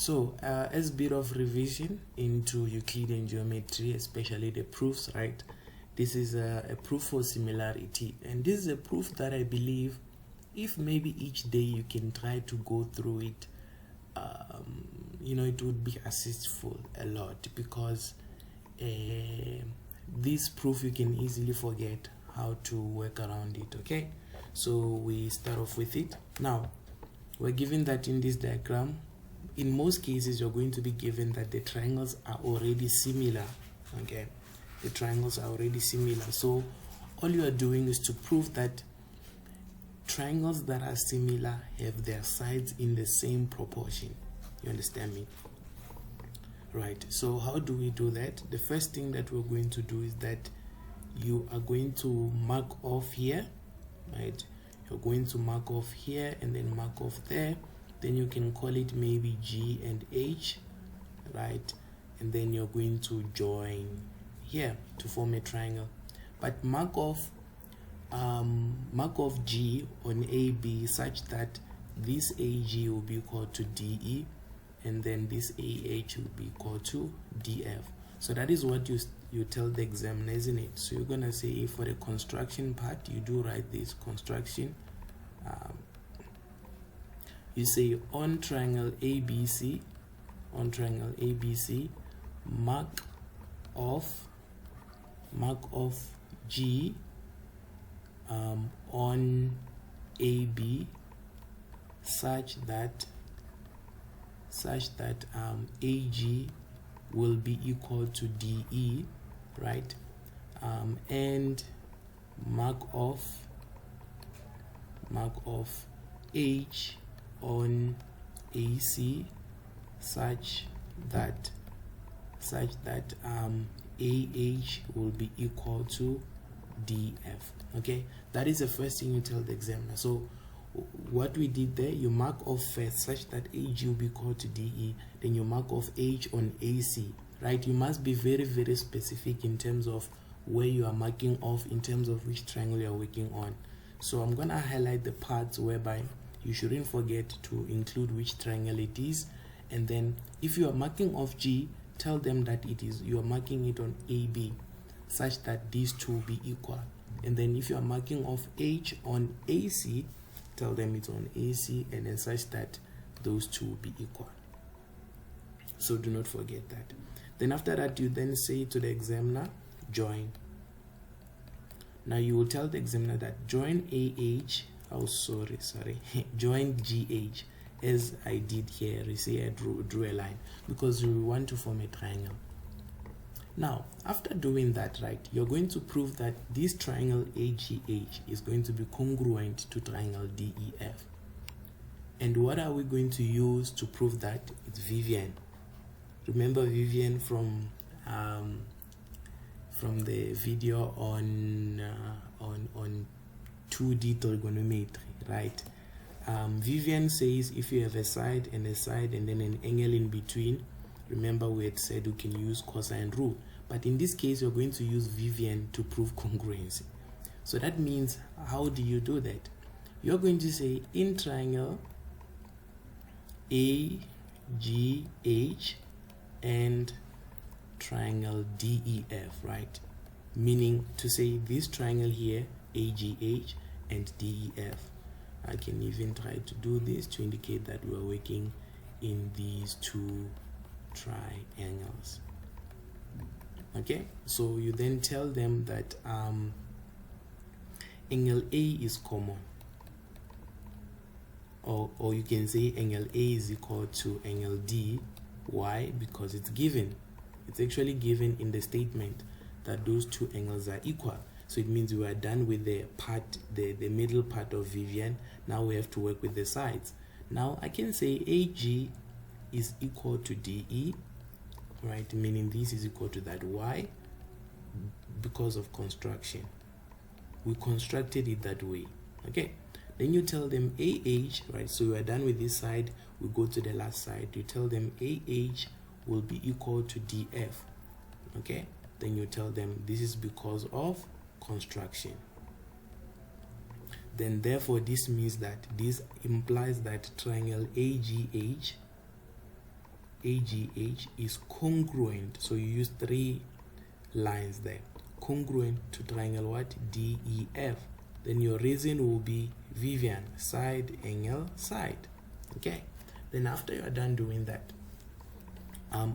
So as a bit of revision into Euclidean geometry, especially the proofs, right? This is a proof for similarity, and this is a proof that I believe if maybe each day you can try to go through it, it would be assistful a lot, because this proof you can easily forget how to work around it. Okay, so we start off with it. Now we're given that in this diagram, in most cases you're going to be given that the triangles are already similar. Okay, the triangles are already similar, so all you are doing is to prove that triangles that are similar have their sides in the same proportion. You understand me? Right, so how do we do that? The first thing that we're going to do is that you are going to mark off here, right? You're going to mark off here and then mark off there. Then you can call it maybe G and H, right? And then you're going to join here to form a triangle. But mark off G on AB such that this AG will be equal to DE, and then this AH will be equal to DF. So that is what you tell the examiner, isn't it? So you're gonna say, for the construction part, you do write this construction. You say on triangle ABC, mark off G on AB such that AG will be equal to DE, right? And mark off H on AC such that AH will be equal to DF. Okay, that is the first thing you tell the examiner. So what we did there, you mark off first such that AG will be equal to DE, then you mark off H on AC, right? You must be very, very specific in terms of where you are marking off, in terms of which triangle you are working on. So I'm gonna highlight the parts whereby you shouldn't forget to include which triangle it is, and then if you are marking off G, tell them that you are marking it on AB such that these two will be equal. And then if you are marking off H on AC, tell them it's on AC, and then such that those two will be equal. So do not forget that. Then after that, you then say to the examiner, join. Now you will tell the examiner that join join GH, as I did here. You see, I drew a line because we want to form a triangle. Now after doing that, right, you're going to prove that this triangle AGH is going to be congruent to triangle DEF. And what are we going to use to prove that? It's Vivian. Remember Vivian from the video on 2D trigonometry, right? Vivian says if you have a side and then an angle in between, remember we had said we can use cosine rule, but in this case you're going to use Vivian to prove congruency. So that means, how do you do that? You're going to say in triangle AGH and triangle DEF, right? Meaning to say this triangle here, AGH and DEF. I can even try to do this to indicate that we're working in these two triangles. Okay, so you then tell them that angle A is common, or you can say angle A is equal to angle D. Why? Because it's given. It's actually given in the statement that those two angles are equal. So it means we are done with the middle part of Vivian. Now we have to work with the sides. Now I can say AG is equal to DE, right? Meaning this is equal to that. Why? Because of construction. We constructed it that way. Okay. Then you tell them AH, right? So we are done with this side. We go to the last side. You tell them AH will be equal to DF. Okay. Then you tell them this is because of construction. Then therefore this means that this implies that triangle AGH AGH is congruent, so you use 3 lines there, congruent to triangle what? DEF. Then your reason will be Vivian, side, angle, side. Okay, then after you are done doing that,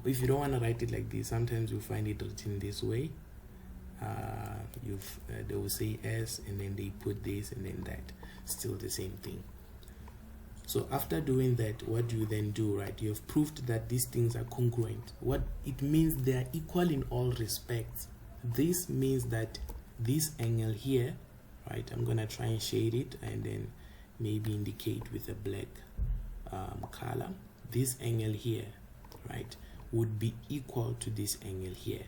if you don't want to write it like this, sometimes you find it written this way. They will say S and then they put this and then that, still the same thing. So after doing that, what do you then do, right? You have proved that these things are congruent. What it means, they are equal in all respects. This means that this angle here, right, I'm gonna try and shade it and then maybe indicate with a black color. This angle here, right, would be equal to this angle here.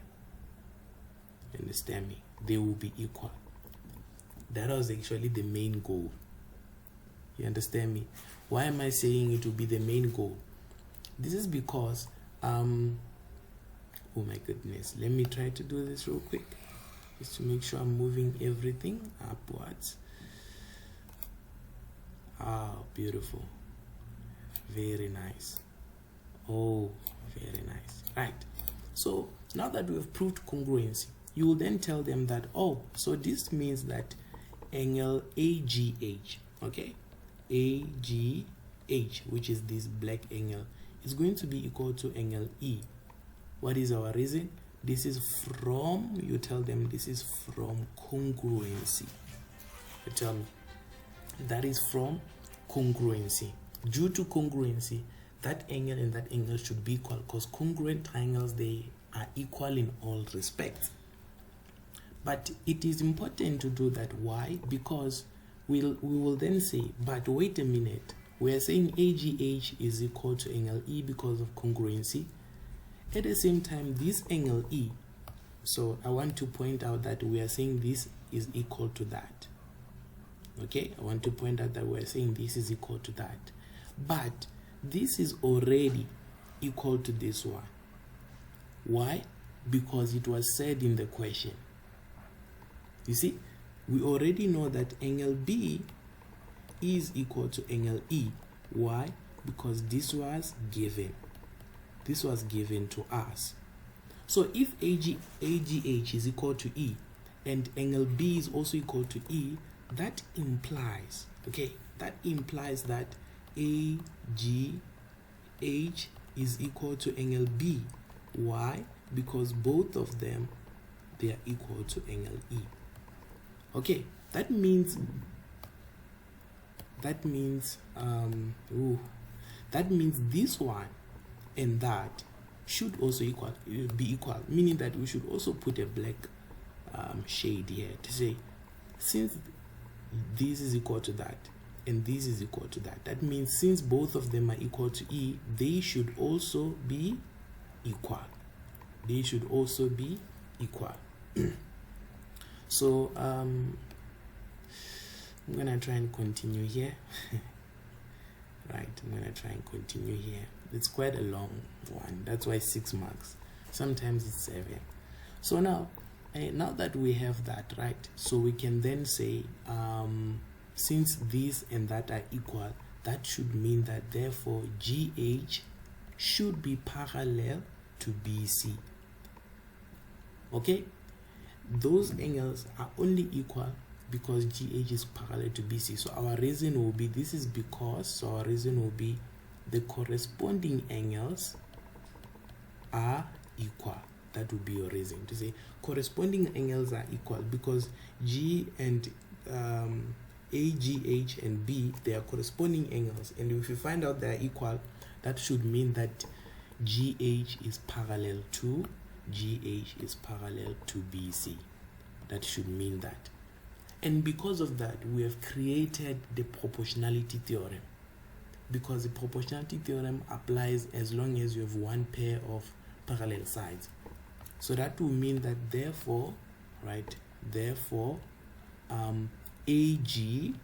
Understand me? They will be equal. That was actually the main goal. You understand me? Why am I saying it will be the main goal? This is because oh my goodness, let me try to do this real quick just to make sure I'm moving everything upwards. Beautiful, very nice. Oh, very nice. Right, so now that we have proved congruency, you will then tell them that, oh, so this means that angle AGH, okay, AGH, which is this black angle, is going to be equal to angle E. What is our reason? This is from, you tell them this is from congruency. You tell me that is from congruency. Due to congruency, that angle and that angle should be equal, because congruent triangles, they are equal in all respects. But it is important to do that. Why? Because we will then say, but wait a minute, we are saying AGH is equal to angle E because of congruency. At the same time, this angle E, so I want to point out that we are saying this is equal to that. Okay, I want to point out that we are saying this is equal to that. But this is already equal to this one. Why? Because it was said in the question. You see, we already know that angle B is equal to angle E. Why? Because this was given. This was given to us. So if AGH is equal to E and angle B is also equal to E, that implies, okay, that implies that AGH is equal to angle B. Why? Because both of them, they are equal to angle E. Okay, that means this one and that should also be equal, meaning that we should also put a black shade here to say, since this is equal to that and this is equal to that, that means since both of them are equal to E, they should also be equal. They should also be equal. So I'm gonna try and continue here. Right, I'm gonna try and continue here. It's quite a long one, that's why 6 marks, sometimes it's 7. So now that we have that, right, so we can then say since this and that are equal, that should mean that therefore GH should be parallel to BC. Okay, those angles are only equal because GH is parallel to BC. So our reason will be, this is because, so our reason will be the corresponding angles are equal. That would be your reason to say corresponding angles are equal because G and AGH and B, they are corresponding angles, and if you find out they are equal, that should mean that GH is parallel to BC. That should mean that. And because of that, we have created the proportionality theorem, because the proportionality theorem applies as long as you have one pair of parallel sides. So that will mean that therefore, right, therefore AG,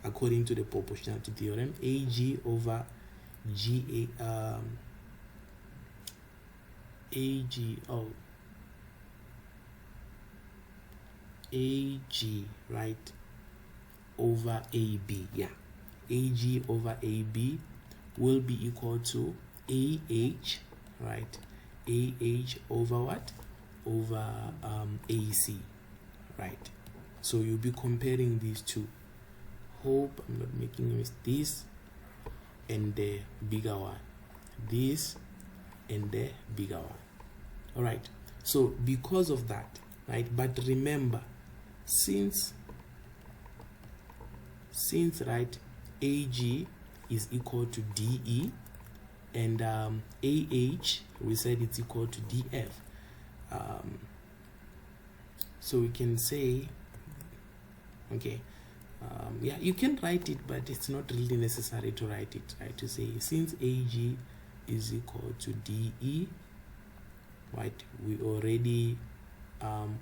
according to the proportionality theorem, AG over AG, right, over AB, yeah, AG over AB will be equal to AH right? AH over what? Over AC, right? So you'll be comparing these two. Hope I'm not making a mistake. This and the bigger one, this and the bigger one. All right, so because of that, right? But remember, since right, AG is equal to DE and AH, we said it's equal to DF, so we can say, okay, yeah, you can write it, but it's not really necessary to write it, right? To say since AG is equal to DE, right? We already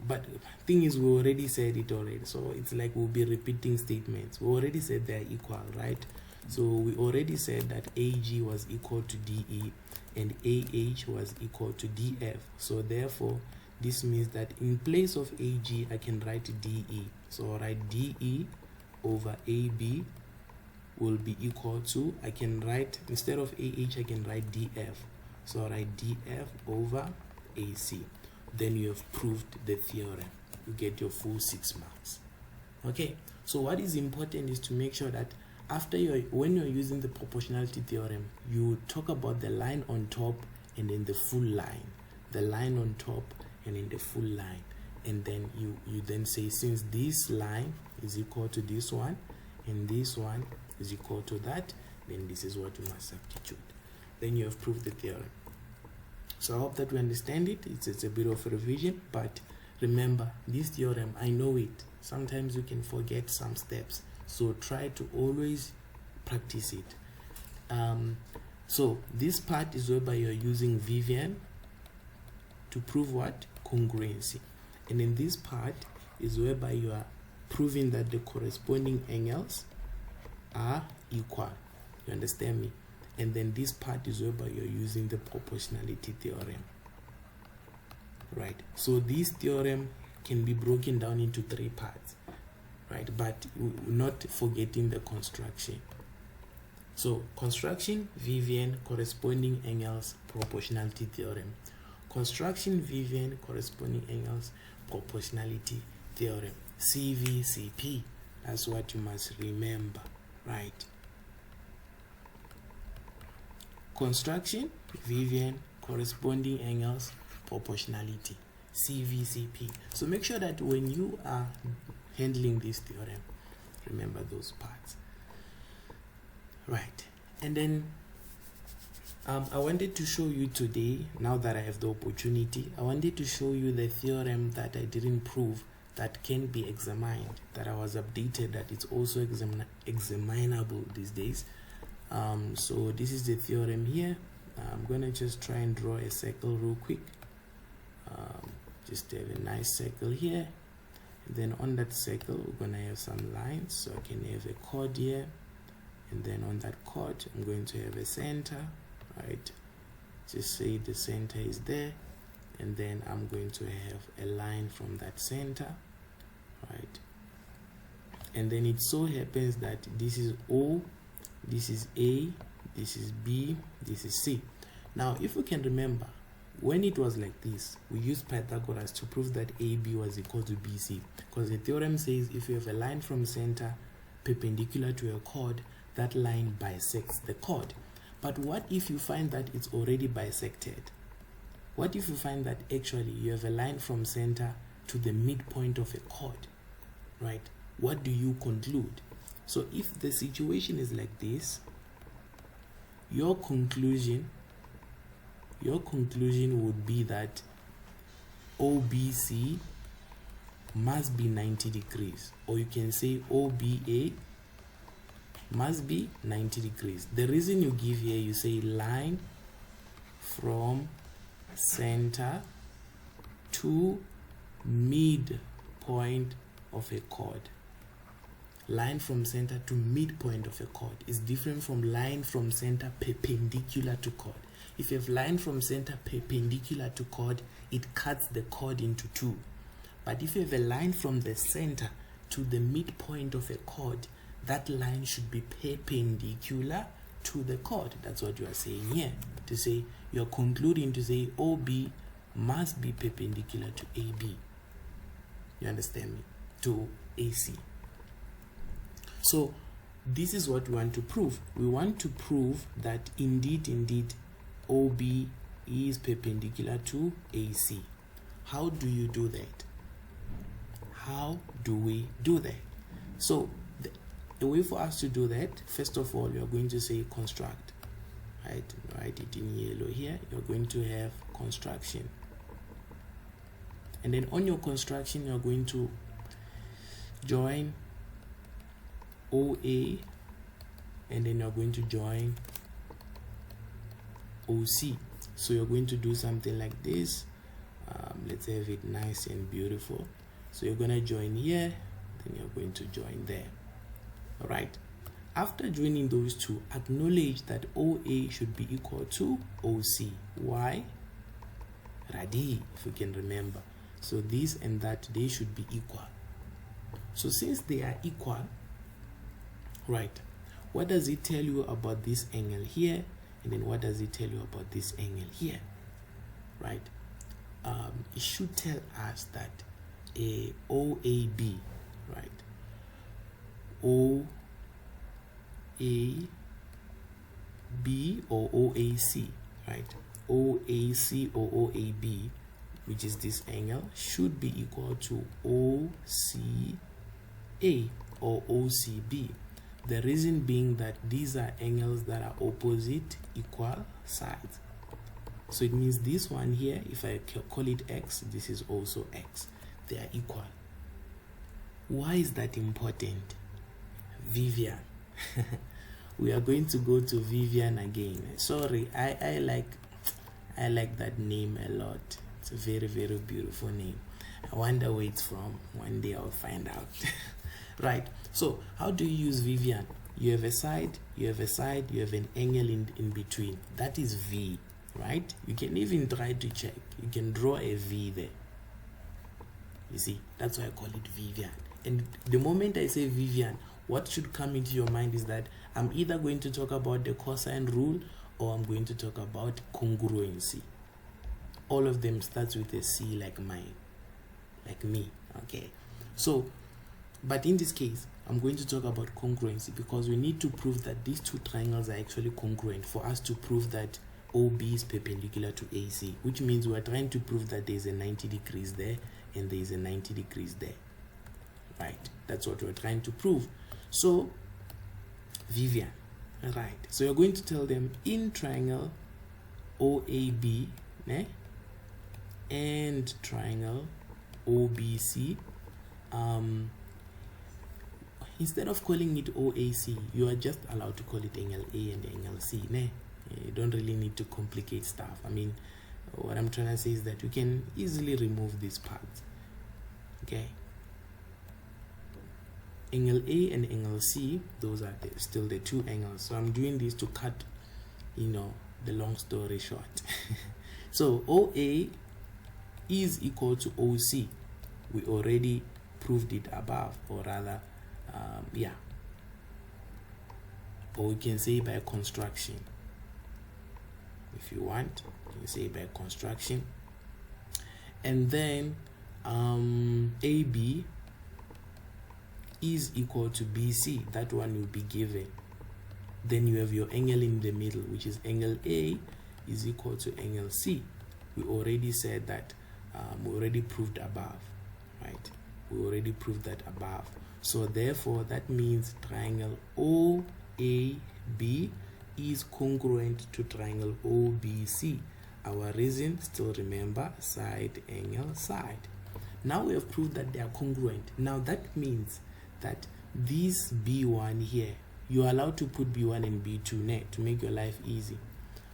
but thing is, we already said it already, so it's like we'll be repeating statements. We already said they're equal, right? So we already said that AG was equal to DE and AH was equal to DF. So therefore this means that in place of AG I can write DE. So I'll write DE over AB will be equal to, I can write, instead of AH I can write DF. So I'll write DF over AC. Then you have proved the theorem. You get your full 6 marks. Okay, so what is important is to make sure that after when you're using the proportionality theorem, you talk about the line on top and then the full line, the line on top and then the full line, and then you then say, since this line is equal to this one and this one is equal to that, then this is what you must substitute. Then you have proved the theorem. So I hope that we understand it. It's a bit of a revision, but remember this theorem, I know it. Sometimes you can forget some steps, so try to always practice it. So this part is whereby you're using Vivian to prove what? Congruency. And in this part is whereby you are proving that the corresponding angles are equal. You understand me? And then this part is whereby you're using the proportionality theorem, right? So this theorem can be broken down into 3 parts, right? But not forgetting the construction. So construction, Vivian, corresponding angles, proportionality theorem. Construction, Vivian, corresponding angles, proportionality theorem. CVCP, that's what you must remember, right? Construction, Vivian, corresponding angles, proportionality, CVCP. So make sure that when you are handling this theorem, remember those parts, right? And then I wanted to show you today, now that I have the opportunity, I wanted to show you the theorem that I didn't prove that can be examined, that I was updated that it's also examinable these days. So this is the theorem here. I'm gonna just try and draw a circle real quick. Just have a nice circle here, and then on that circle we're gonna have some lines. So I can have a chord here, and then on that chord I'm going to have a center, right? Just say the center is there, and then I'm going to have a line from that center, right? And then it so happens that this is O, this is A, this is B, this is C. Now if we can remember, when it was like this, we used Pythagoras to prove that AB was equal to BC, because the theorem says if you have a line from center perpendicular to a chord, that line bisects the chord. But what if you find that it's already bisected? What if you find that actually you have a line from center to the midpoint of a chord, right? What do you conclude? So if the situation is like this, your conclusion would be that OBC must be 90 degrees, or you can say OBA must be 90 degrees. The reason you give here, you say line from center to midpoint of a chord. Line from center to midpoint of a chord is different from line from center perpendicular to chord. If you have line from center perpendicular to chord, it cuts the chord into 2. But if you have a line from the center to the midpoint of a chord, that line should be perpendicular to the chord. That's what you are saying here. It to say, you're concluding to say OB must be perpendicular to AB. You understand me? To AC. So this is what we want to prove. We want to prove that indeed OB is perpendicular to AC. How do you do that? How do we do that? So the way for us to do that, first of all, you're going to say construct. Right? Write it in yellow here. You're going to have construction. And then on your construction, you're going to join OA, and then you're going to join OC. So you're going to do something like this. Let's have it nice and beautiful. So you're going to join here, then you're going to join there. All right. After joining those two, acknowledge that OA should be equal to OC. Why? Radi, if you can remember. So this and that, they should be equal. So since they are equal, right, what does it tell you about this angle here? And then what does it tell you about this angle here? Right? It should tell us that a OAB, right? OAB or OAC, right? OAC or OAB, which is this angle, should be equal to OCA or OCB. The reason being that these are angles that are opposite equal sides. So it means this one here, if I call it X, this is also X. They are equal. Why is that important? Vivian. We are going to go to Vivian again. Sorry, I like that name a lot. It's a very, very beautiful name. I wonder where it's from. One day I'll find out. Right. So how do you use Vivian? You have a side, you have an angle in between. That is V, right? You can even try to check. You can draw a V there. You see, that's why I call it Vivian. And the moment I say Vivian, what should come into your mind is that I'm either going to talk about the cosine rule or I'm going to talk about congruency. All of them starts with a C, like mine, like me. Okay. So, but in this case, I'm going to talk about congruency because we need to prove that these two triangles are actually congruent for us to prove that OB is perpendicular to AC, which means we're trying to prove that there's a 90 degrees there and there's a 90 degrees there. Right? That's what we're trying to prove. So, Vivian, right? So you're going to tell them in triangle OAB, and triangle OBC, instead of calling it OAC, you are just allowed to call it angle A and angle C. You don't really need to complicate stuff. I mean, what I'm trying to say is that you can easily remove these parts. Okay. Angle A and angle C, those are still the two angles. So I'm doing this to cut, the long story short. So OA is equal to OC. We already proved it above, or rather, or we can say by construction. If you want, you can say by construction. And then AB is equal to BC. That one will be given. Then you have your angle in the middle, which is angle A is equal to angle C. We already said that. We already proved above, right? We already proved that above. So therefore, that means triangle OAB is congruent to triangle OBC. Our reason, still remember, side, angle, side. Now we have proved that they are congruent. Now that means that this B1 here, you're allowed to put B1 and B2 to make your life easy.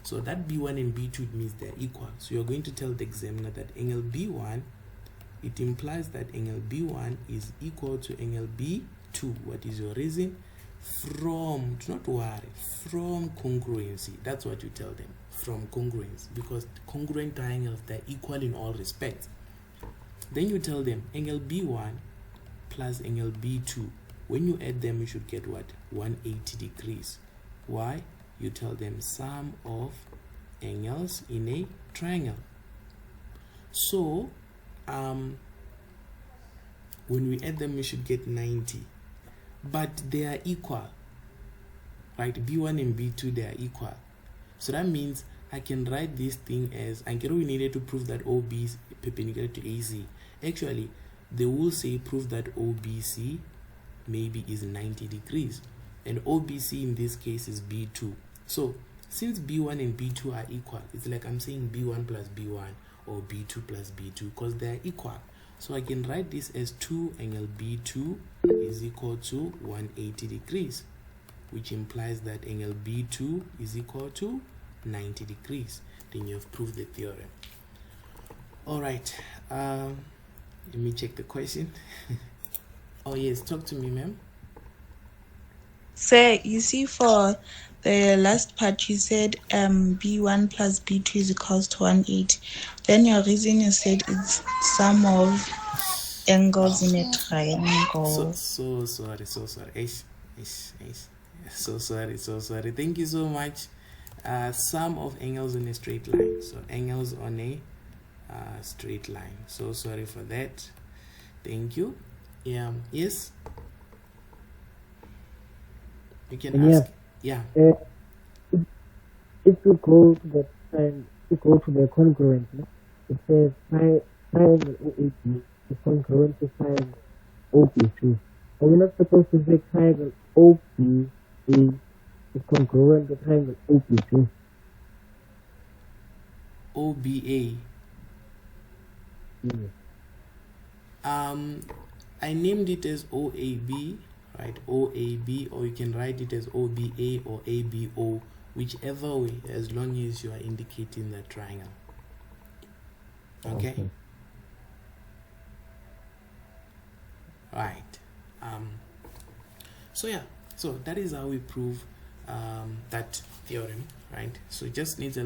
So that B1 and B2 means they're equal. So you're going to tell the examiner that angle B1, it implies that angle B1 is equal to angle B2. What is your reason? From, do not worry, from congruency. That's what you tell them, from congruence, because congruent triangles, they're equal in all respects. Then you tell them angle B1 plus angle B2. When you add them, you should get what? 180 degrees. Why? You tell them sum of angles in a triangle. So when we add them, we should get 90, but they are equal, right? B1 and B2, they are equal. So that means I can write this thing as, and we needed to prove that OB is perpendicular to AC. Actually, they will say prove that OBC maybe is 90 degrees, and OBC in this case is B2. So since B1 and B2 are equal, it's like I'm saying B1 plus B1 or B2 plus B2 because they are equal. So I can write this as 2 angle B2 is equal to 180 degrees, which implies that angle B2 is equal to 90 degrees. Then you have proved the theorem. All right, let me check the question. Oh yes, talk to me, ma'am. Sir, you see, for the last part you said B1 plus B2 is equals to 180. Then your reason you said it's sum of angles in a triangle. So sorry. So sorry. Thank you so much. Sum of angles on a straight line. So angles on a straight line. So sorry for that. Thank you. Yeah. Yes. You can ask. Yeah. If you go to the sign, you go to the congruent. It says sine OAB is congruent to sine OBC. Are we not supposed to say triangle OBA is congruent to triangle OBC? OBA. Yes. I named it as OAB, right? OAB, or you can write it as OBA or ABO, whichever way, as long as you are indicating the triangle. Okay. Right. So yeah, so that is how we prove that theorem, right? So it just needs a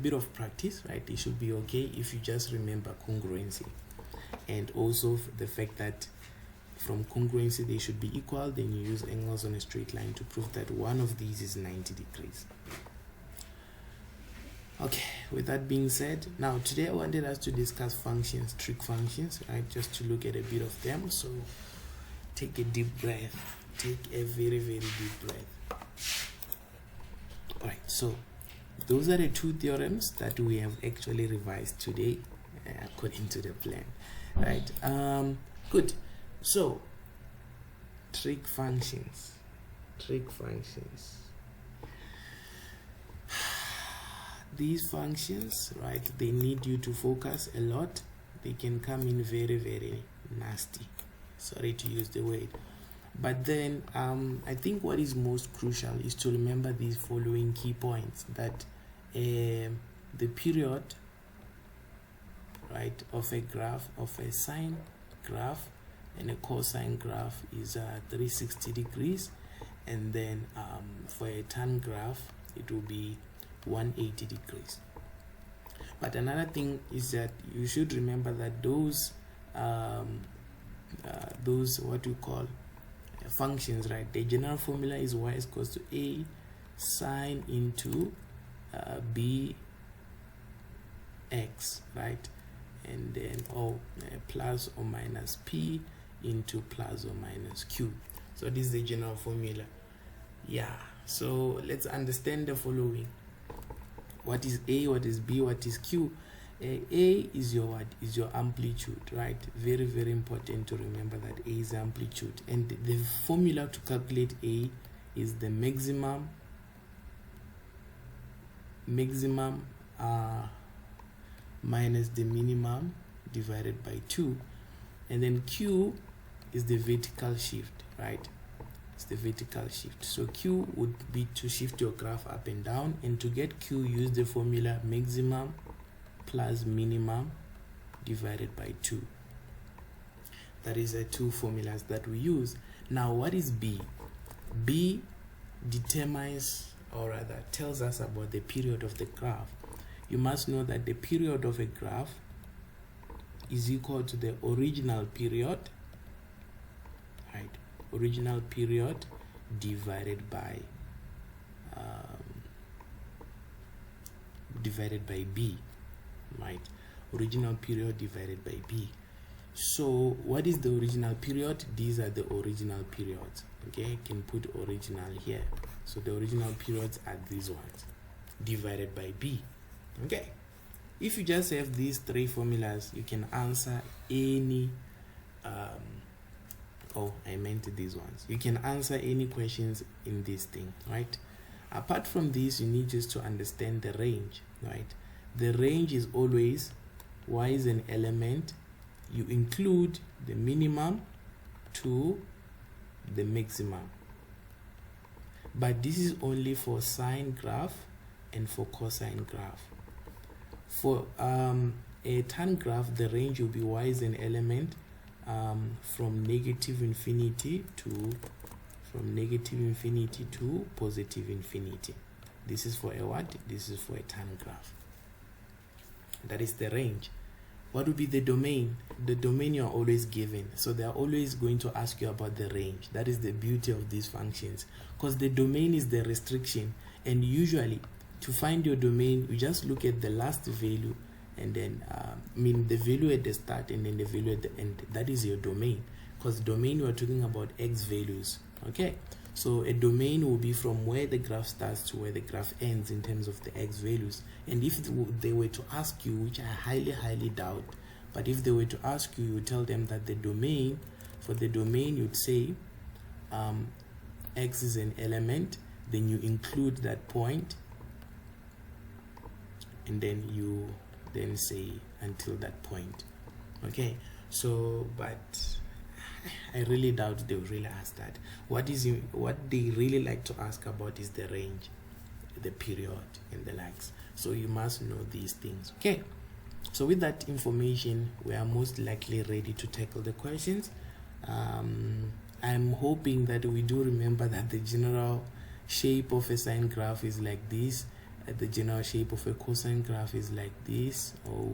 bit of practice, right? It should be okay if you just remember congruency, and also the fact that from congruency they should be equal. Then you use angles on a straight line to prove that one of these is 90 degrees. Okay, with that being said, now today I wanted us to discuss functions, trig functions, right? Just to look at a bit of them. So take a deep breath. Take a very, very deep breath. All right, so those are the two theorems that we have actually revised today according to the plan, right? Good. So trig functions. These functions, right, they need you to focus a lot. They can come in very, very nasty. Sorry to use the word. But then I think what is most crucial is to remember these following key points, that the period, right, of a graph, of a sine graph and a cosine graph is 360 degrees, and then for a tan graph it will be 180 degrees. But another thing is that you should remember that those what we call functions, right, the general formula is y is equals to a sine into bx, right, and then plus or minus p into plus or minus q. So this is the general formula. Yeah, so let's understand the following. What is a, what is b, what is q? A is your what? Is your amplitude, right? Very, very important to remember that A is amplitude, and the formula to calculate A is the maximum minus the minimum divided by 2, and then Q is the vertical shift, right? It's the vertical shift. So Q would be to shift your graph up and down, and to get Q, use the formula maximum plus minimum divided by 2. That is the two formulas that we use. Now what is B? B determines, or rather tells us about the period of the graph. You must know that the period of a graph is equal to the original period, right? Original period divided by divided by b, right? Original period divided by b. So what is the original period? These are the original periods. Okay, I can put original here. So the original periods are these ones divided by b. Okay, if you just have these three formulas, you can answer any I meant these ones. You can answer any questions in this thing, right? Apart from this, you need just to understand the range, right? The range is always y is an element. You include the minimum to the maximum. But this is only for sine graph and for cosine graph. For a tan graph, the range will be y is an element from negative infinity to positive infinity. This is for a what? This is for a tan graph. That is the range. What would be the domain? The domain you are always given, so they are always going to ask you about the range. That is the beauty of these functions, because the domain is the restriction, and usually to find your domain you just look at the last value and then the value at the start and then the value at the end. That is your domain, because domain we are talking about x values. Okay, so a domain will be from where the graph starts to where the graph ends in terms of the x values. And if they were to ask you, which I highly doubt, but if they were to ask you, you would tell them that the domain, for the domain you'd say x is an element, then you include that point, and then you then say until that point. Okay, so but I really doubt they will really ask that. What they really like to ask about is the range, the period, and the likes. So you must know these things. Okay, so with that information, we are most likely ready to tackle the questions. I'm hoping that we do remember that the general shape of a sine graph is like this, the general shape of a cosine graph is like this, or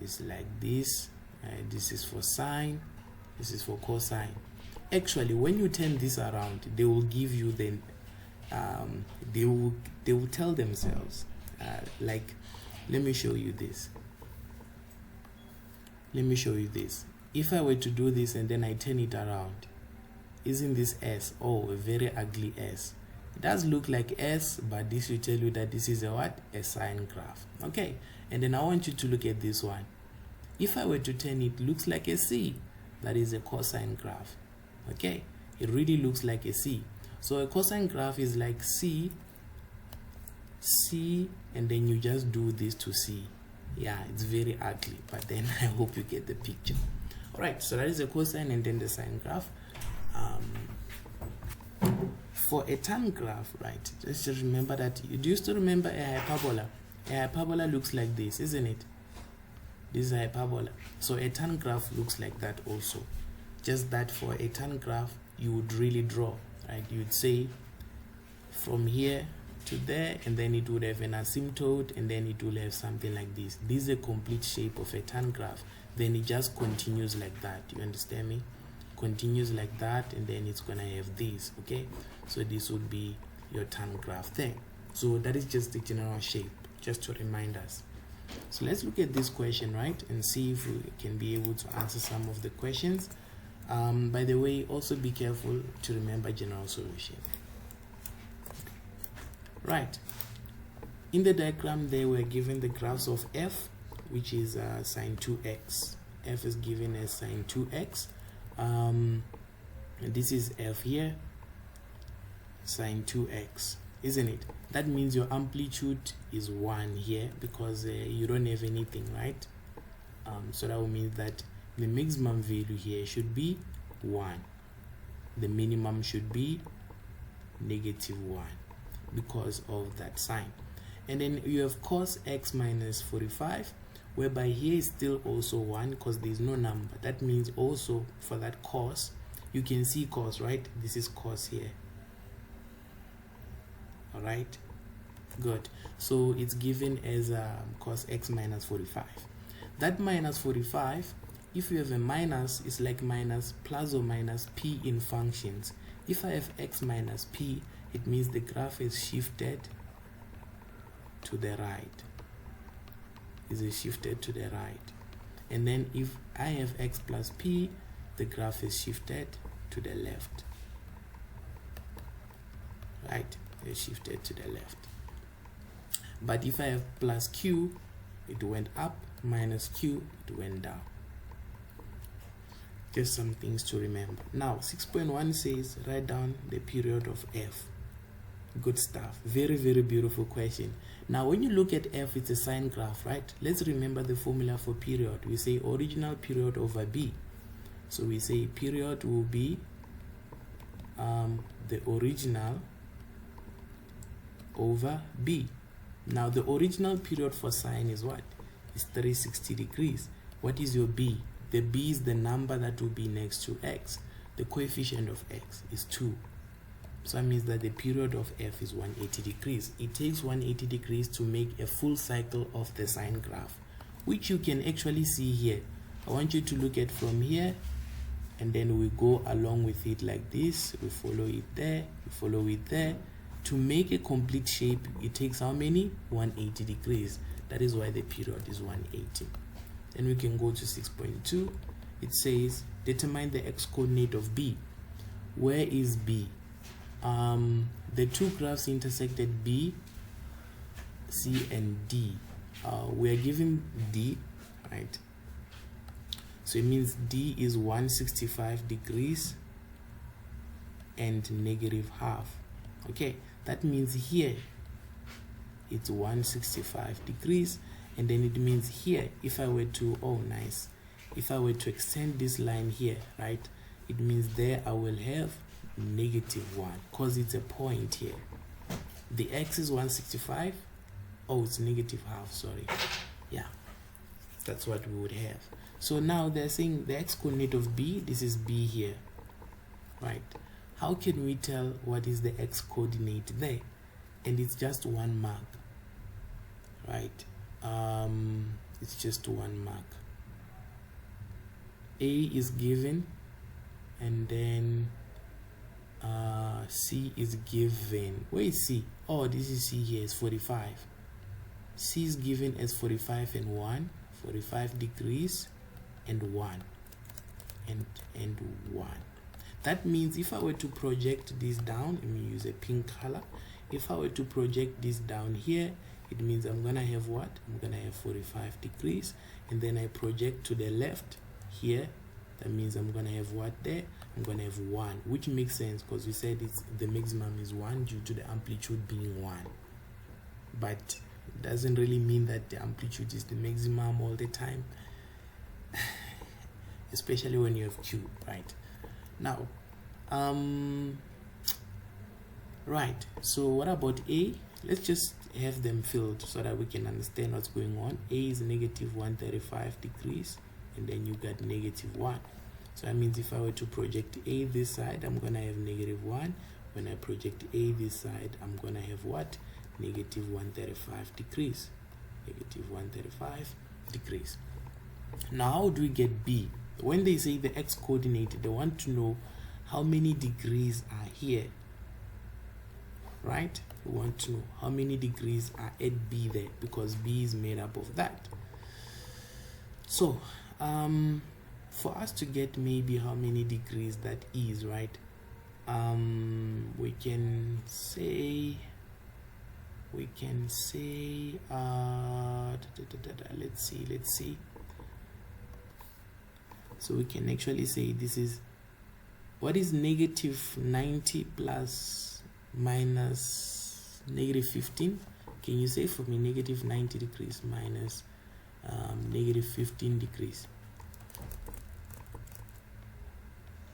it's like this. This is for sine, this is for cosine. Actually, when you turn this around, they will give you the they will tell themselves like, let me show you this. If I were to do this and then I turn it around, isn't this S? Oh, a very ugly S. It does look like S, but this will tell you that this is a what? A sine graph. Okay, and then I want you to look at this one. If I were to turn it, looks like a C. That is a cosine graph. Okay, it really looks like a C. So a cosine graph is like C, and then you just do this to C. Yeah, it's very ugly, but then I hope you get the picture. All right, so that is a cosine and then the sine graph. For a tan graph, right, just remember that you used to remember a hyperbola. A hyperbola looks like this, isn't it? This is a hyperbola. So a tan graph looks like that also. Just that for a tan graph, you would really draw, right? You would say from here to there, and then it would have an asymptote, and then it will have something like this. This is a complete shape of a tan graph. Then it just continues like that. You understand me? Continues like that, and then it's gonna have this. Okay, so this would be your tan graph there. So that is just the general shape, just to remind us. So let's look at this question, right, and see if we can be able to answer some of the questions. By the way, also be careful to remember general solution. Right, in the diagram there we're given the graphs of f, which is sine 2x. F is given as sine 2x. And this is f here, sine 2x, isn't it? That means your amplitude is 1 here, because you don't have anything, right? So that will mean that the maximum value here should be 1. The minimum should be -1 because of that sign. And then you have cos x minus 45, whereby here is still also 1 because there is no number. That means also for that cos, you can see cos, right? This is cos here. All right, good. So it's given as cos x minus 45. That minus 45, if you have a minus, it's like minus plus or minus p in functions. If I have x minus p, it means the graph is shifted to the right. Is it shifted to the right? And then if I have x plus p, the graph is shifted to the left. Right? It's shifted to the left. But if I have plus q, it went up, minus q, it went down. Just some things to remember. Now 6.1 says write down the period of f. Good stuff. Very, very beautiful question. Now when you look at f, it's a sine graph, right? Let's remember the formula for period. We say original period over b. So we say period will be the original over b. Now the original period for sine is what? It's 360 degrees. What is your b? The b is the number that will be next to x. The coefficient of x is 2. So that means that the period of f is 180 degrees. It takes 180 degrees to make a full cycle of the sine graph, which you can actually see here. I want you to look at from here, and then we go along with it like this. We follow it there, we follow it there. To make a complete shape, it takes how many? 180 degrees. That is why the period is 180. Then we can go to 6.2. It says determine the x-coordinate of b. Where is b? The two graphs intersected B, C, and D. We are given D, right? So it means D is 165 degrees and negative half. Okay, that means here it's 165 degrees, and then it means here, if I were to, oh nice, if I were to extend this line here, right, it means there I will have negative 1, because it's a point here. The x is 165. Oh, it's negative half, sorry. Yeah, that's what we would have. So now they're saying the x-coordinate of b, this is b here, right? How can we tell what is the x-coordinate there? And it's just one mark, right? It's just one mark. A is given, and then C is given. Where is C? Oh, this is C here, it's 45. C is given as 45 and 1, 45 degrees and 1 and 1. That means if I were to project this down, let me use a pink color. If I were to project this down here, it means I'm gonna have what? I'm gonna have 45 degrees, and then I project to the left here. That means I'm gonna have what there? I'm gonna have 1, which makes sense because we said it's the maximum is 1 due to the amplitude being 1. But it doesn't really mean that the amplitude is the maximum all the time, especially when you have Q, right? Now, right, so what about A? Let's just have them filled so that we can understand what's going on. A is negative 135 degrees, and then you got negative 1. So that means if I were to project A this side, I'm gonna have negative 1. When I project A this side, I'm gonna have what? Negative 135 degrees. Negative 135 degrees. Now how do we get B? When they say the x-coordinate, they want to know how many degrees are here, right? We want to know how many degrees are at B there, because B is made up of that. So for us to get maybe how many degrees that is, right, we can say let's see. So we can actually say this is, what is negative 90 plus minus negative 15? Can you say for me negative 90 degrees minus negative 15 degrees?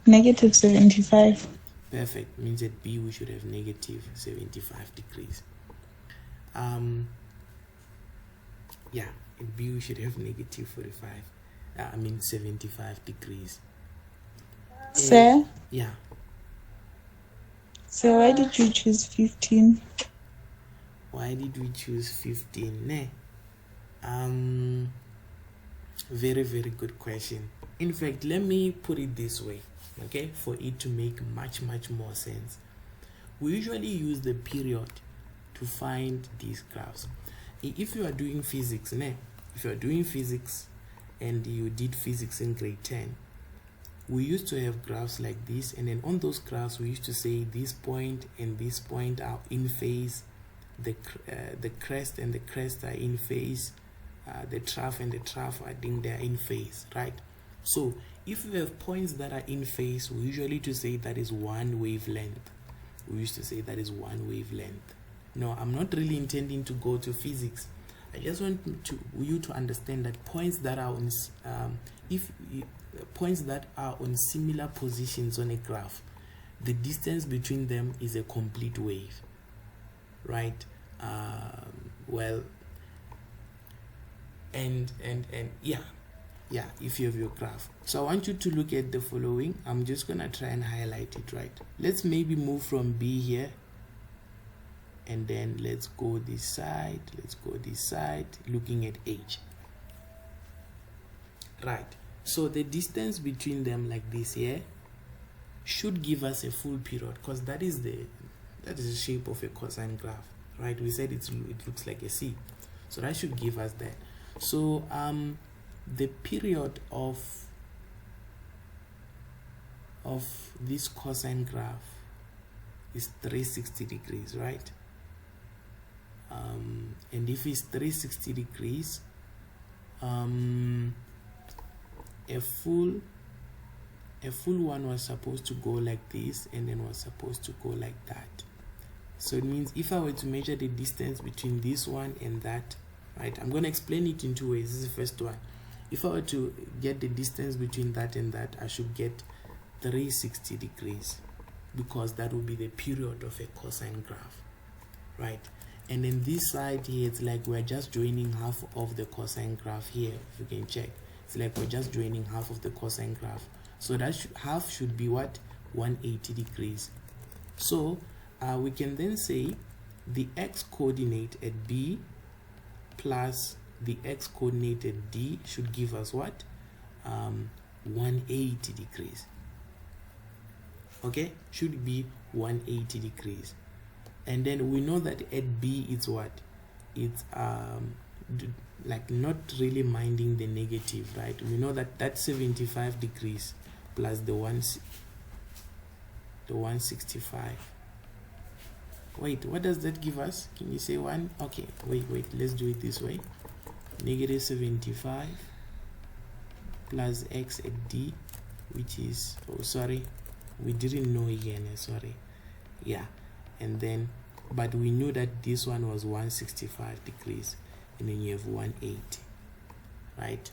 Negative 75. Perfect. Means at B we should have negative 75 degrees. Yeah, at B we should have negative 75 degrees. Sir? Yeah. So why did you choose 15? Why did we choose 15? Very, very good question. In fact, let me put it this way, okay, for it to make much more sense. We usually use the period to find these graphs. if you are doing physics, if you are doing physics and you did physics in grade 10, we used to have graphs like this, and then on those graphs we used to say this point and this point are in phase, the crest and the crest are in phase, the trough and the trough, I think they are in phase, right? So if you have points that are in phase, we usually to say that is one wavelength. We used to say that is one wavelength. No, I'm not really intending to go to physics. I just want you to understand that points that are on points that are on similar positions on a graph, the distance between them is a complete wave, right? Well, and yeah, if you have your graph. So I want you to look at the following. I'm just gonna try and highlight it, right? Let's maybe move from B here, and then let's go this side, looking at H, right? So the distance between them, like this here, should give us a full period, because that is the shape of a cosine graph, right? We said it looks like a C, so that should give us that. So the period of this cosine graph is 360 degrees, right? And if it's 360 degrees, a full one was supposed to go like this, and then was supposed to go like that. So it means if I were to measure the distance between this one and that, right, I'm going to explain it in two ways. This is the first one. If I were to get the distance between that and that, I should get 360 degrees, because that will be the period of a cosine graph, right? And then this side here, it's like we're just joining half of the cosine graph here. If you can check, it's like we're just joining half of the cosine graph. So that half should be what? 180 degrees. So we can then say the x coordinate at B plus the x coordinate at D should give us what? 180 degrees. Okay, should be 180 degrees. And then we know that at B it's what? It's like not really minding the negative, right? We know that that's 75 degrees plus the 165. Wait, what does that give us? Can you say one? Okay, wait, let's do it this way. Negative 75 plus x at D, which is, oh sorry, we didn't know again, sorry. Yeah, and then, but we knew that this one was 165 degrees, and then you have 180, right?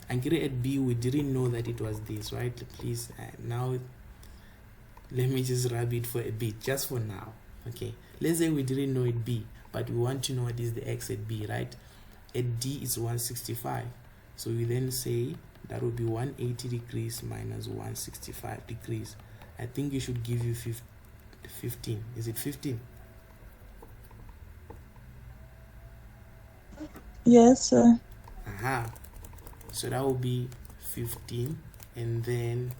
And at B, we didn't know that it was this, right? Please, now, let me just rub it for a bit, just for now, okay? Let's say we didn't know it B, but we want to know what is the x at B, right? At D is 165, so we then say that would be 180 degrees minus 165 degrees. I think it should give you 15. Is it 15? Yes, sir. Aha. So that will be 15, and then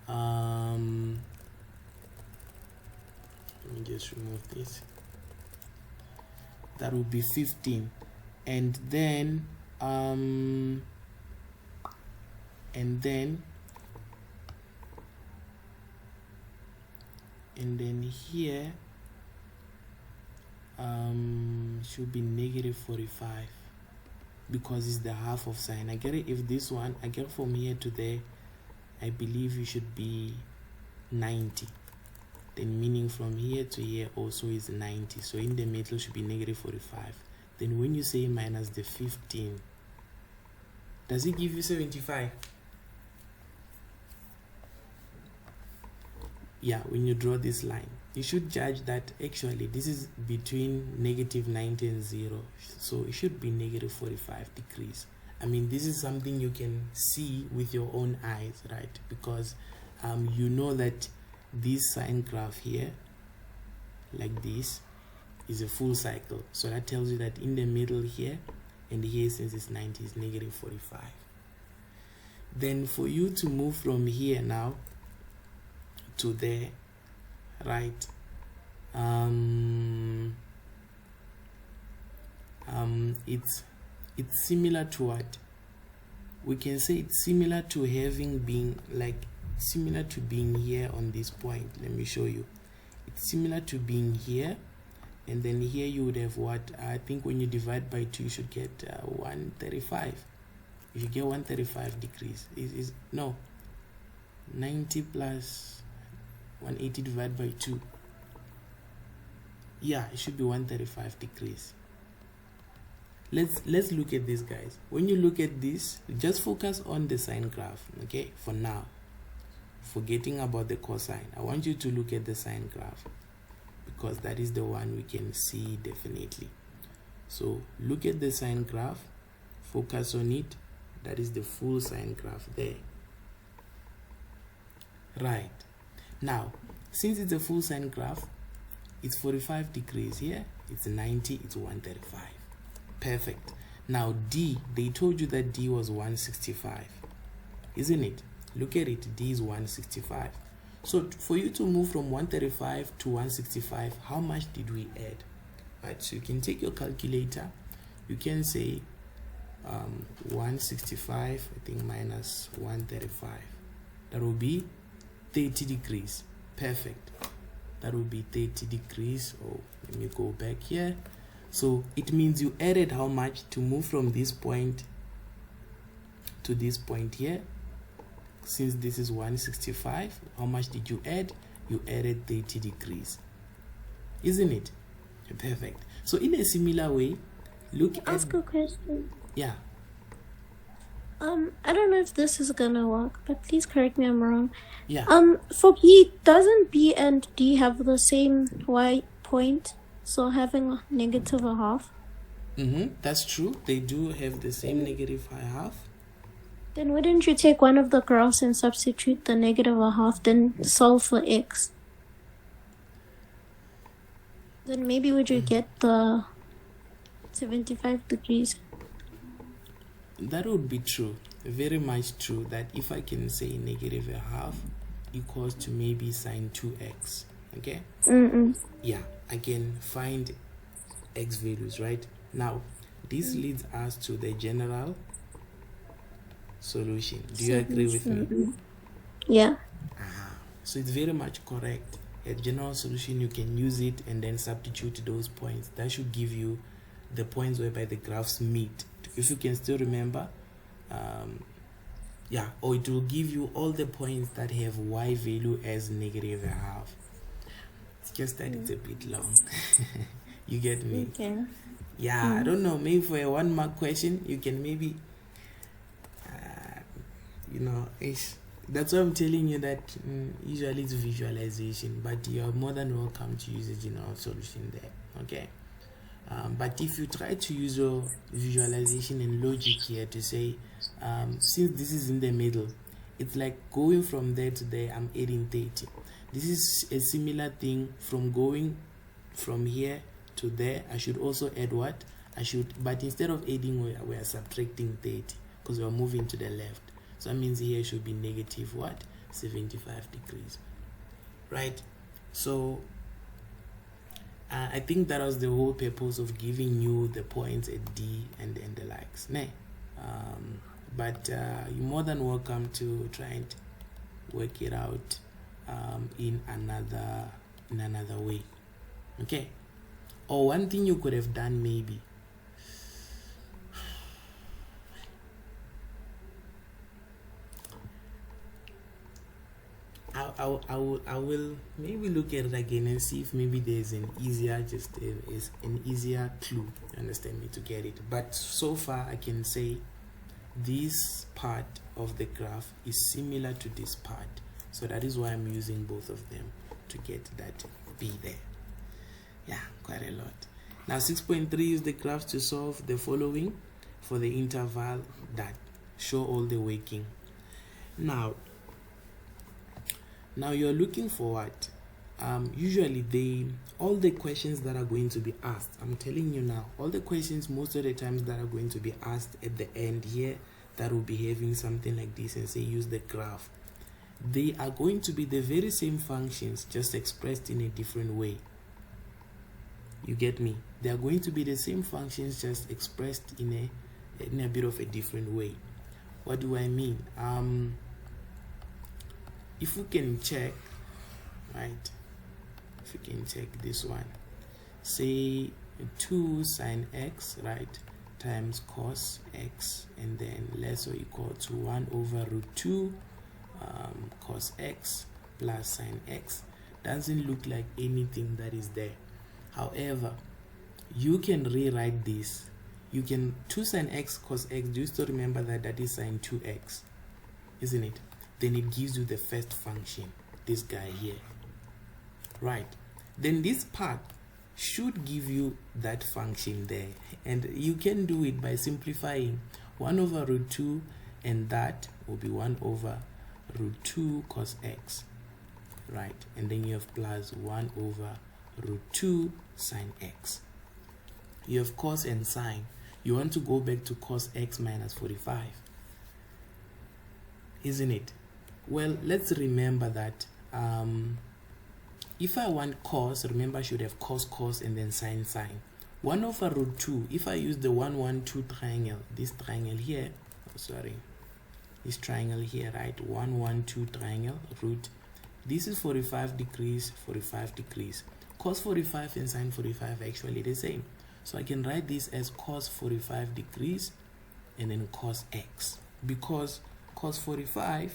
let me just remove this. That will be 15, and then here should be negative 45, because it's the half of sine. I get it. If this one, I get from here to there, I believe you should be 90. Then meaning from here to here also is 90. So in the middle should be negative 45. Then when you say minus the 15, does it give you 75? Yeah, when you draw this line, you should judge that actually this is between negative 90 and 0. So it should be negative 45 degrees. I mean, this is something you can see with your own eyes, right? Because you know that this sine graph here, like this, is a full cycle. So that tells you that in the middle here and here, since it's 90, is negative 45. Then for you to move from here now to there, right? it's similar to what we can say. It's similar to having been like similar to being here on this point. Let me show you. It's similar to being here, and then here you would have what I think when you divide by 2 you should get 135. If you get 135 degrees is no 90 plus 180 divided by 2. Yeah, it should be 135 degrees. Let's look at this, guys. When you look at this, just focus on the sine graph, okay, for now, forgetting about the cosine. I want you to look at the sine graph because that is the one we can see definitely. So look at the sine graph, focus on it. That is the full sine graph there. Right, now since it's a full sine graph, it's 45 degrees here, it's 90, it's 135. Perfect. Now D, they told you that D was 165, isn't it? Look at it, D is 165. So for you to move from 135 to 165, how much did we add? Right, so you can take your calculator, you can say 165 I think minus 135, that will be 30 degrees. Perfect, that will be 30 degrees. Oh, let me go back here. So it means you added how much to move from this point to this point here. Since this is 165, how much did you add? You added 30 degrees, isn't it? Perfect. So in a similar way, look at... Ask a question. Yeah. I don't know if this is gonna work, but please correct me if I'm wrong. Yeah. For B, doesn't B and D have the same y point? So having a negative a half? That's true. They do have the same negative half. Then wouldn't you take one of the graphs and substitute the negative a half, then solve for x? Then maybe would you get the 75 degrees? That would be true. Very much true, that if I can say negative a half equals to maybe sine 2x. Okay? Yeah, I can find x values, right? Now, this leads us to the general solution. Do you agree with me? Yeah. So it's very much correct. A general solution, you can use it and then substitute those points. That should give you the points whereby the graphs meet. If you can still remember, yeah, or it will give you all the points that have y value as negative a half. It's just that it's a bit long. You get me? Okay. Yeah, I don't know, maybe for a 1 mark question you can maybe that's why I'm telling you that usually it's visualization, but you're more than welcome to use a general solution there. Okay, but if you try to use your visualization and logic here to say since this is in the middle, it's like going from there to there, I'm adding 30. This is a similar thing from going from here to there. I should also add what? But instead of adding, we are subtracting 30 because we are moving to the left. So that means here should be negative what? 75 degrees. Right? So I think that was the whole purpose of giving you the points at D and the likes. But you're more than welcome to try and work it out in another way. Okay? Or one thing you could have done maybe, I will maybe look at it again and see if maybe there's an easier clue, understand me, to get it. But so far I can say this part of the graph is similar to this part, so that is why I'm using both of them to get that B there. Yeah, quite a lot. Now 6.3, use the graphs to solve the following for the interval that show all the working. Now you're looking for what? Usually all the questions that are going to be asked, I'm telling you now, all the questions most of the times that are going to be asked at the end here, that will be having something like this and say use the graph. They are going to be the very same functions, just expressed in a different way. You get me? They are going to be the same functions, just expressed in a bit of a different way. What do I mean? If we can check, right? If we can check this one, say 2 sine x, right, times cos x, and then less or equal to 1 over root 2 cos x plus sine x. Doesn't look like anything that is there. However, you can rewrite this. You can 2 sine x cos x. Do you still remember that that is sine 2x, isn't it? Then it gives you the first function, this guy here, right? Then this part should give you that function there, and you can do it by simplifying 1 over root 2, and that will be 1 over root 2 cos x, right? And then you have plus 1 over root 2 sine x. You have cos and sine. You want to go back to cos x minus 45, isn't it? Well, let's remember that if I want cos, remember I should have cos and then sine. 1 over root 2, if I use the 1 1 2 triangle, this triangle here, this triangle here, right? 1 1 2 triangle, root, this is 45 degrees, 45 degrees. Cos 45 and sine 45 are actually the same. So I can write this as cos 45 degrees and then cos x, because cos 45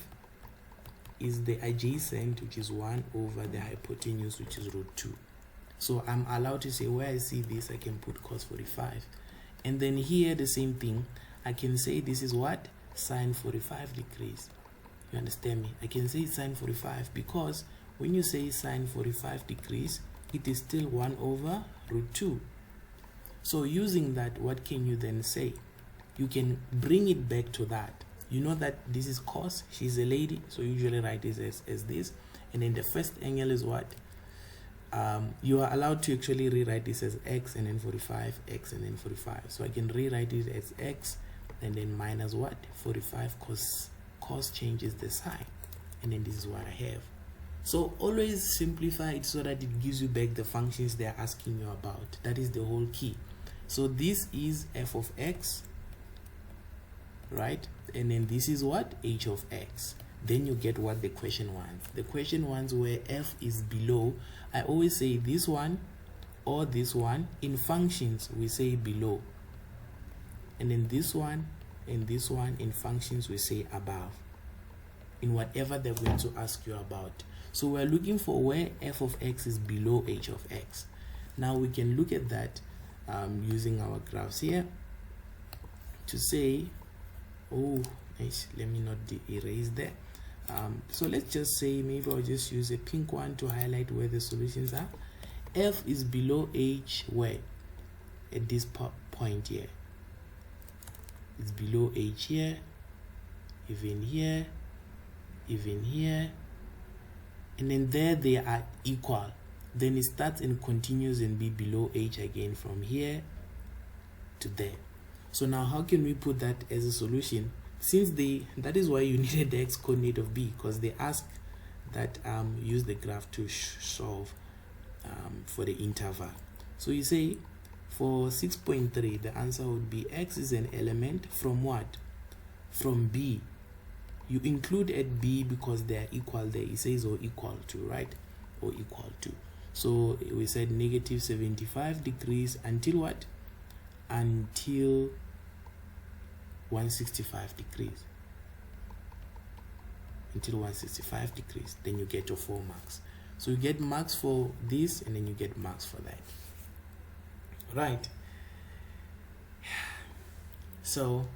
is the adjacent, which is 1 over the hypotenuse, which is root 2. So I'm allowed to say, where I see this, I can put cos 45. And then here, the same thing. I can say this is what? Sine 45 degrees. You understand me? I can say sine 45 because when you say sine 45 degrees, it is still 1 over root 2. So using that, what can you then say? You can bring it back to that. You know that this is cos, she's a lady, so usually write this as this. And then the first angle is what? You are allowed to actually rewrite this as x and then 45, x and then 45. So I can rewrite it as x and then minus what? 45, cos changes the sign. And then this is what I have. So always simplify it so that it gives you back the functions they're asking you about. That is the whole key. So this is f of x, right? And then this is what? H of x. Then you get what the question wants. The question wants where f is below. I always say this one or this one. In functions, we say below. And then this one and this one, in functions, we say above. In whatever they're going to ask you about. So we're looking for where f of x is below h of x. Now we can look at that using our graphs here to say, oh nice, let me not erase there. So let's just say, maybe I'll just use a pink one to highlight where the solutions are. F is below h where? At this point here. It's below h here, even here, even here, and then there they are equal. Then it starts and continues and be below h again from here to there. So now how can we put that as a solution? Since that is why you needed the x coordinate of b, because they ask that use the graph to solve for the interval. So you say for 6.3 the answer would be x is an element from what? From b. You include at b because they are equal there. It says or equal to, right? Or equal to. So we said negative 75 degrees until what? Until 165 degrees. Until 165 degrees. Then you get your 4 marks. So you get marks for this and then you get marks for that. Right. So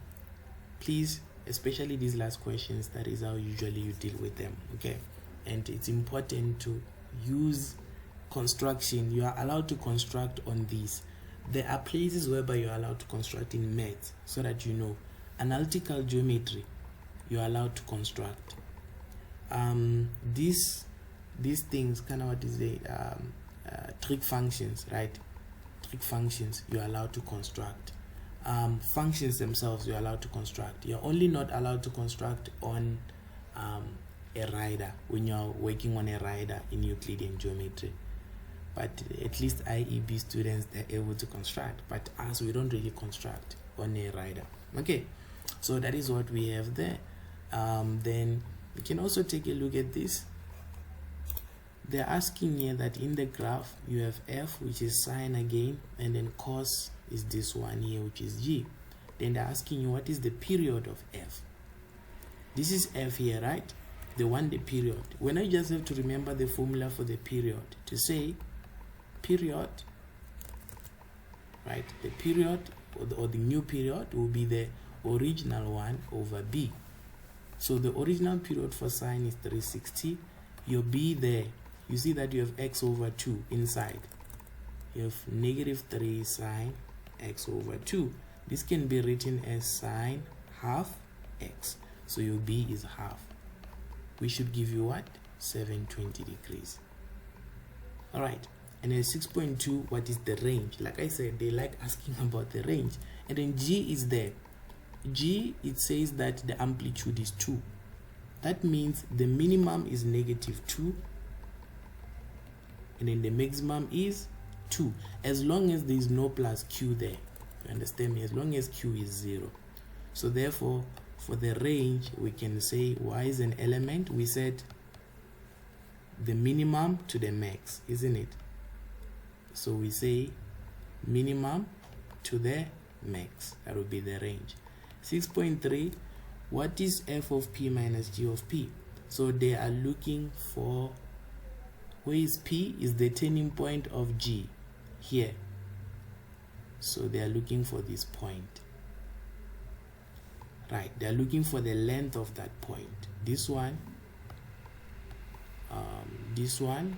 please, especially these last questions, that is how usually you deal with them. Okay. And it's important to use construction. You are allowed to construct on these. There are places whereby you are allowed to construct in math, so that you know. Analytical geometry, you are allowed to construct. These things, kind of what is the trig functions, right? Trig functions, you are allowed to construct. Functions themselves, you are allowed to construct. You are only not allowed to construct on a rider when you are working on a rider in Euclidean geometry. but at least IEB students, they're able to construct, but us, we don't really construct on a rider. Okay, so that is what we have there. Then we can also take a look at this. They're asking here that in the graph you have f, which is sine again, and then cos is this one here, which is g. Then they're asking you what is the period of f. This is f here, right? They want the period. When I just have to remember the formula for the period, to say period, right? The period or the new period will be the original one over b. So the original period for sine is 360. Your b there, you see that you have x over 2 inside. You have negative 3 sine x over 2. This can be written as sine half x. So your b is half. We should give you what? 720 degrees. All right. And then 6.2, what is the range? Like I said, they like asking about the range. And then g is there. G, it says that the amplitude is 2. That means the minimum is negative 2. And then the maximum is 2. As long as there is no plus q there. You understand me? As long as q is 0. So therefore, for the range, we can say y is an element. We said the minimum to the max, isn't it? So we say minimum to the max. That would be the range. 6.3, what is f of p minus g of p? So they are looking for, where is p? Is the turning point of g here. So they are looking for this point. Right, they are looking for the length of that point. This one,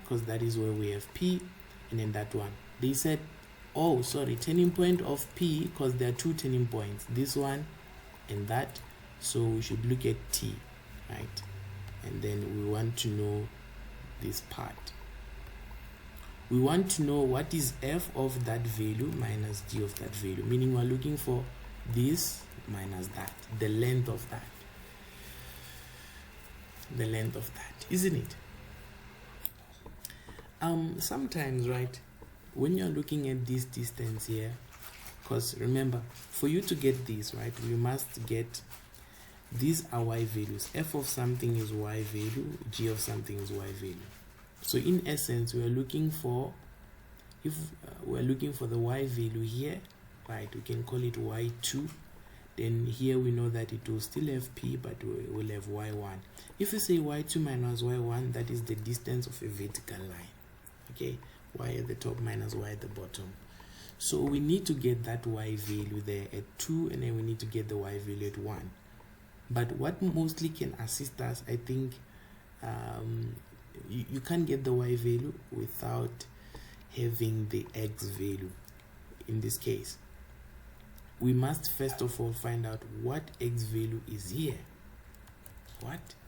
because that is where we have p, and then that one. They said, oh, sorry, turning point of p, because there are two turning points, this one and that. So we should look at t, right? And then we want to know this part. We want to know what is f of that value minus g of that value, meaning we're looking for this minus that, the length of that, isn't it? Sometimes, right, when you're looking at this distance here, because remember, for you to get this, right, we must get, these are y values. F of something is y value, g of something is y value. So in essence, we are looking for, if we're looking for the y value here, right, we can call it y2. Then here we know that it will still have p, but we will have y1. If we say y2 minus y1, that is the distance of a vertical line. Okay, y at the top minus y at the bottom. So we need to get that y value there at 2, and then we need to get the y value at 1. But what mostly can assist us, I think, you can't get the y value without having the x value. In this case, we must first of all find out what x value is here.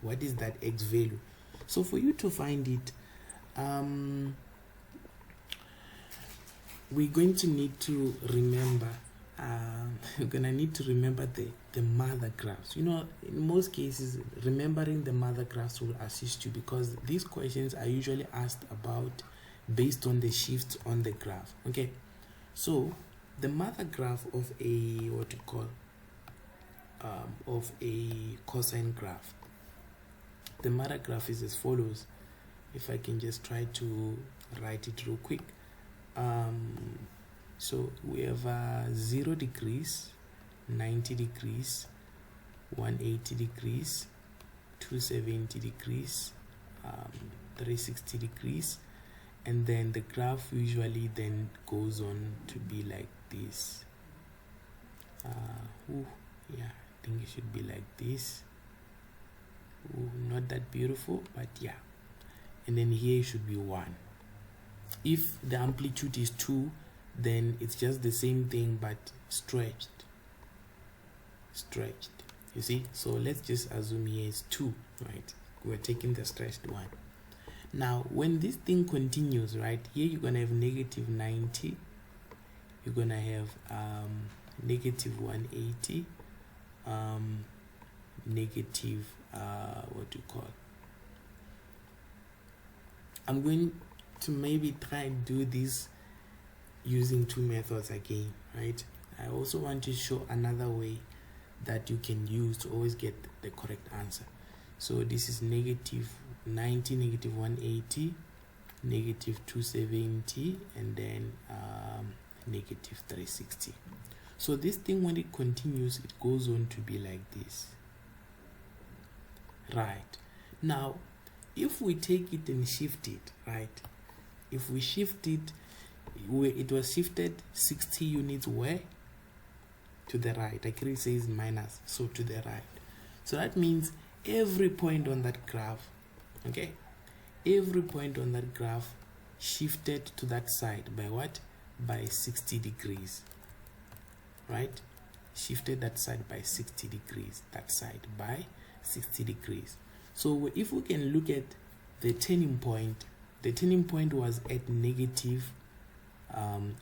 What is that x value? So for you to find it, we're going to need to remember, the mother graphs. You know, in most cases, remembering the mother graphs will assist you, because these questions are usually asked about based on the shifts on the graph. Okay, so the mother graph of a, of a cosine graph, the mother graph is as follows. If I can just try to write it real quick. So we have 0 degrees, 90 degrees, 180 degrees, 270 degrees, 360 degrees, and then the graph usually then goes on to be like this. Yeah, I think it should be like this. Not that beautiful, but yeah. And then here it should be 1. If the amplitude is 2, then it's just the same thing but stretched. You see, so let's just assume here is 2, right? We're taking the stretched one. Now when this thing continues, right, here you're gonna have negative 90, you're gonna have negative 180, negative I'm going to maybe try and do this using two methods again, right? I also want to show another way that you can use to always get the correct answer. So this is negative 90, negative 180, negative 270, and then negative 360. So this thing, when it continues, it goes on to be like this, right? Now if we take it and shift it, right, if we shift it, where it was shifted 60 units where to the right, actually it says minus, so to the right. So that means every point on that graph, okay, every point on that graph shifted to that side by what? By 60 degrees, right? Shifted that side by 60 degrees, that side by 60 degrees. So if we can look at the turning point was at negative,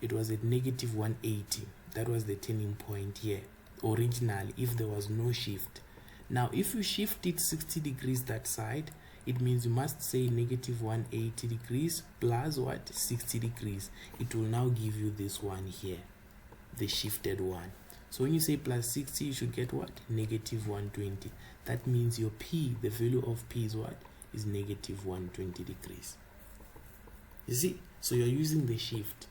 it was at negative 180. That was the turning point here originally, if there was no shift. Now if you shift it 60 degrees that side, it means you must say negative 180 degrees plus what? 60 degrees. It will now give you this one here, the shifted one. So when you say plus 60, you should get what? Negative 120. That means your P, the value of P is what? Is negative 120 degrees. You see? So you're using the shift.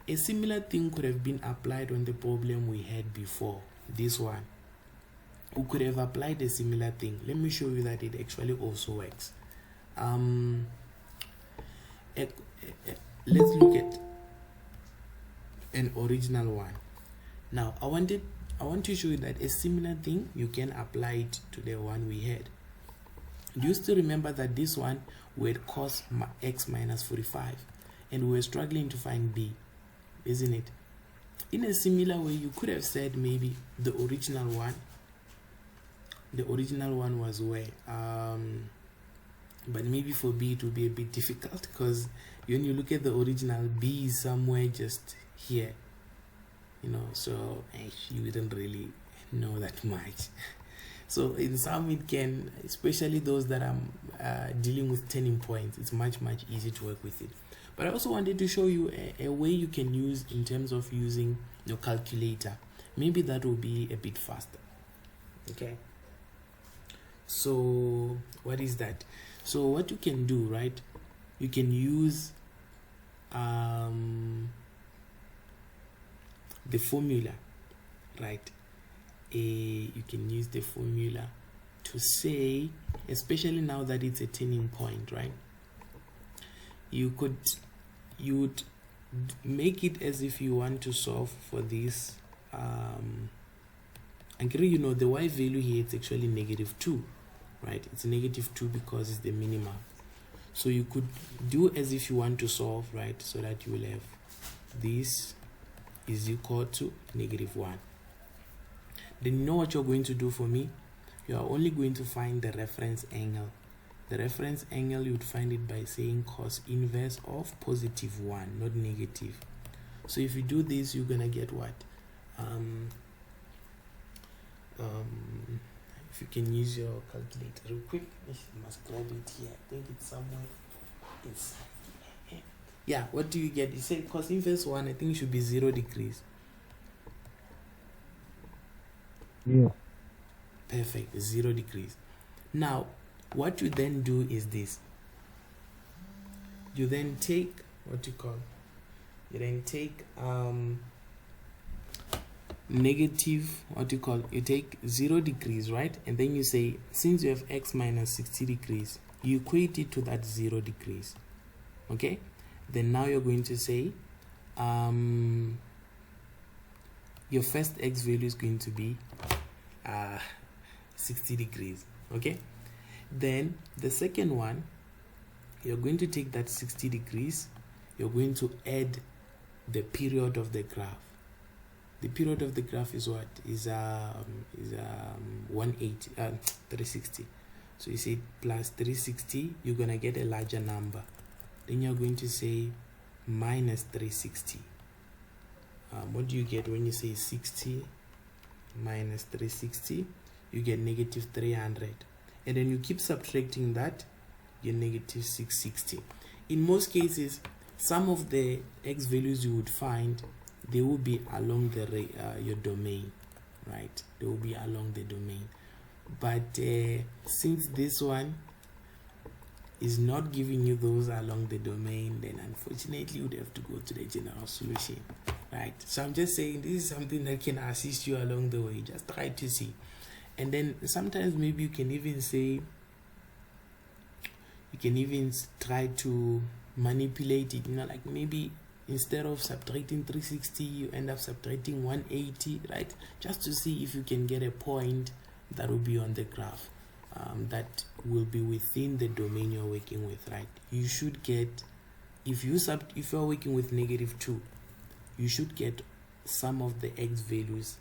A similar thing could have been applied on the problem we had before, this one. We could have applied a similar thing. Let me show you that it actually also works. Let's look at an original one. Now I want to show you that a similar thing, you can apply it to the one we had. Do you still remember that this one we had cos x minus 45 and we were struggling to find b, isn't it? In a similar way, you could have said maybe the original one was where, but maybe for b it will be a bit difficult, because when you look at the original, b is somewhere just here, you know, so you wouldn't really know that much. So in some, it can, especially those that are dealing with turning points, it's much easier to work with it. But I also wanted to show you a way you can use in terms of using your calculator. Maybe that will be a bit faster. Okay, so what is that? So what you can do, right, you can use the formula, right? You can use the formula to say, especially now that it's a turning point, right? You would make it as if you want to solve for this. Actually, you know, the y value here, it's actually -2, right? It's -2 because it's the minimum. So you could do as if you want to solve, right? So that you will have this is equal to -1. Then you know what you're going to do for me? You are only going to find the reference angle. The reference angle, you would find it by saying cos inverse of +1, not negative. So if you do this, you're gonna get what? If you can use your calculator real quick, you must grab it here. I think it's somewhere inside here. Yeah, what do you get? You say cos inverse 1, I think it should be 0 degrees. Yeah. Perfect, 0 degrees. Now what you then do is this. You then take you take 0 degrees, right? And then you say, since you have x minus 60 degrees, you equate it to that 0 degrees. Okay, then now you're going to say your first x value is going to be 60 degrees. Okay, then the second one, you're going to take that 60 degrees, you're going to add the period of the graph. The period of the graph is what? Is 360. So you say plus 360, you're gonna get a larger number. Then you're going to say minus 360. What do you get when you say 60 minus 360? You get -300. And then you keep subtracting that, you get -660. in most cases, some of the x values you would find, they will be along the your domain, right? They will be along the domain. But since this one is not giving you those along the domain, then unfortunately you would have to go to the general solution, right? So I'm just saying this is something that can assist you along the way. Just try to see. And then sometimes maybe you can even say, you can even try to manipulate it, you know, like maybe instead of subtracting 360, you end up subtracting 180, right? Just to see if you can get a point that will be on the graph that will be within the domain you're working with, right? You should get, if you're working with -2, you should get some of the x values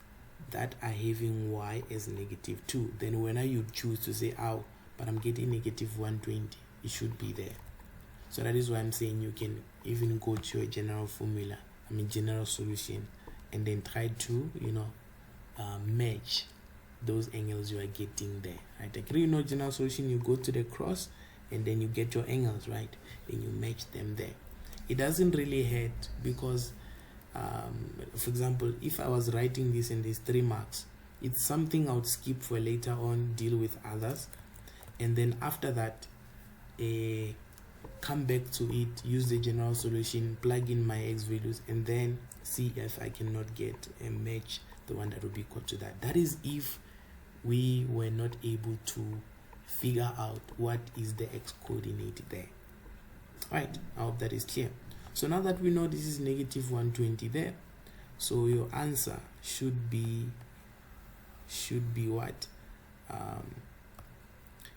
that are having y as -2. Then when you choose to say, oh, but I'm getting -120, it should be there. So that is why I'm saying you can even go to a general formula, general solution, and then try to, match those angles you are getting there, right? Like, general solution, you go to the cross and then you get your angles, right? And you match them there. It doesn't really hurt because, for example, if I was writing this and there's 3 marks, it's something I would skip for later on, deal with others, and then after that, come back to it, use the general solution, plug in my x values, and then see if I cannot get a match the one that will be equal to that. That is if we were not able to figure out what is the x coordinate there, right? I hope that is clear. So now that we know this is -120 there, so your answer should be what?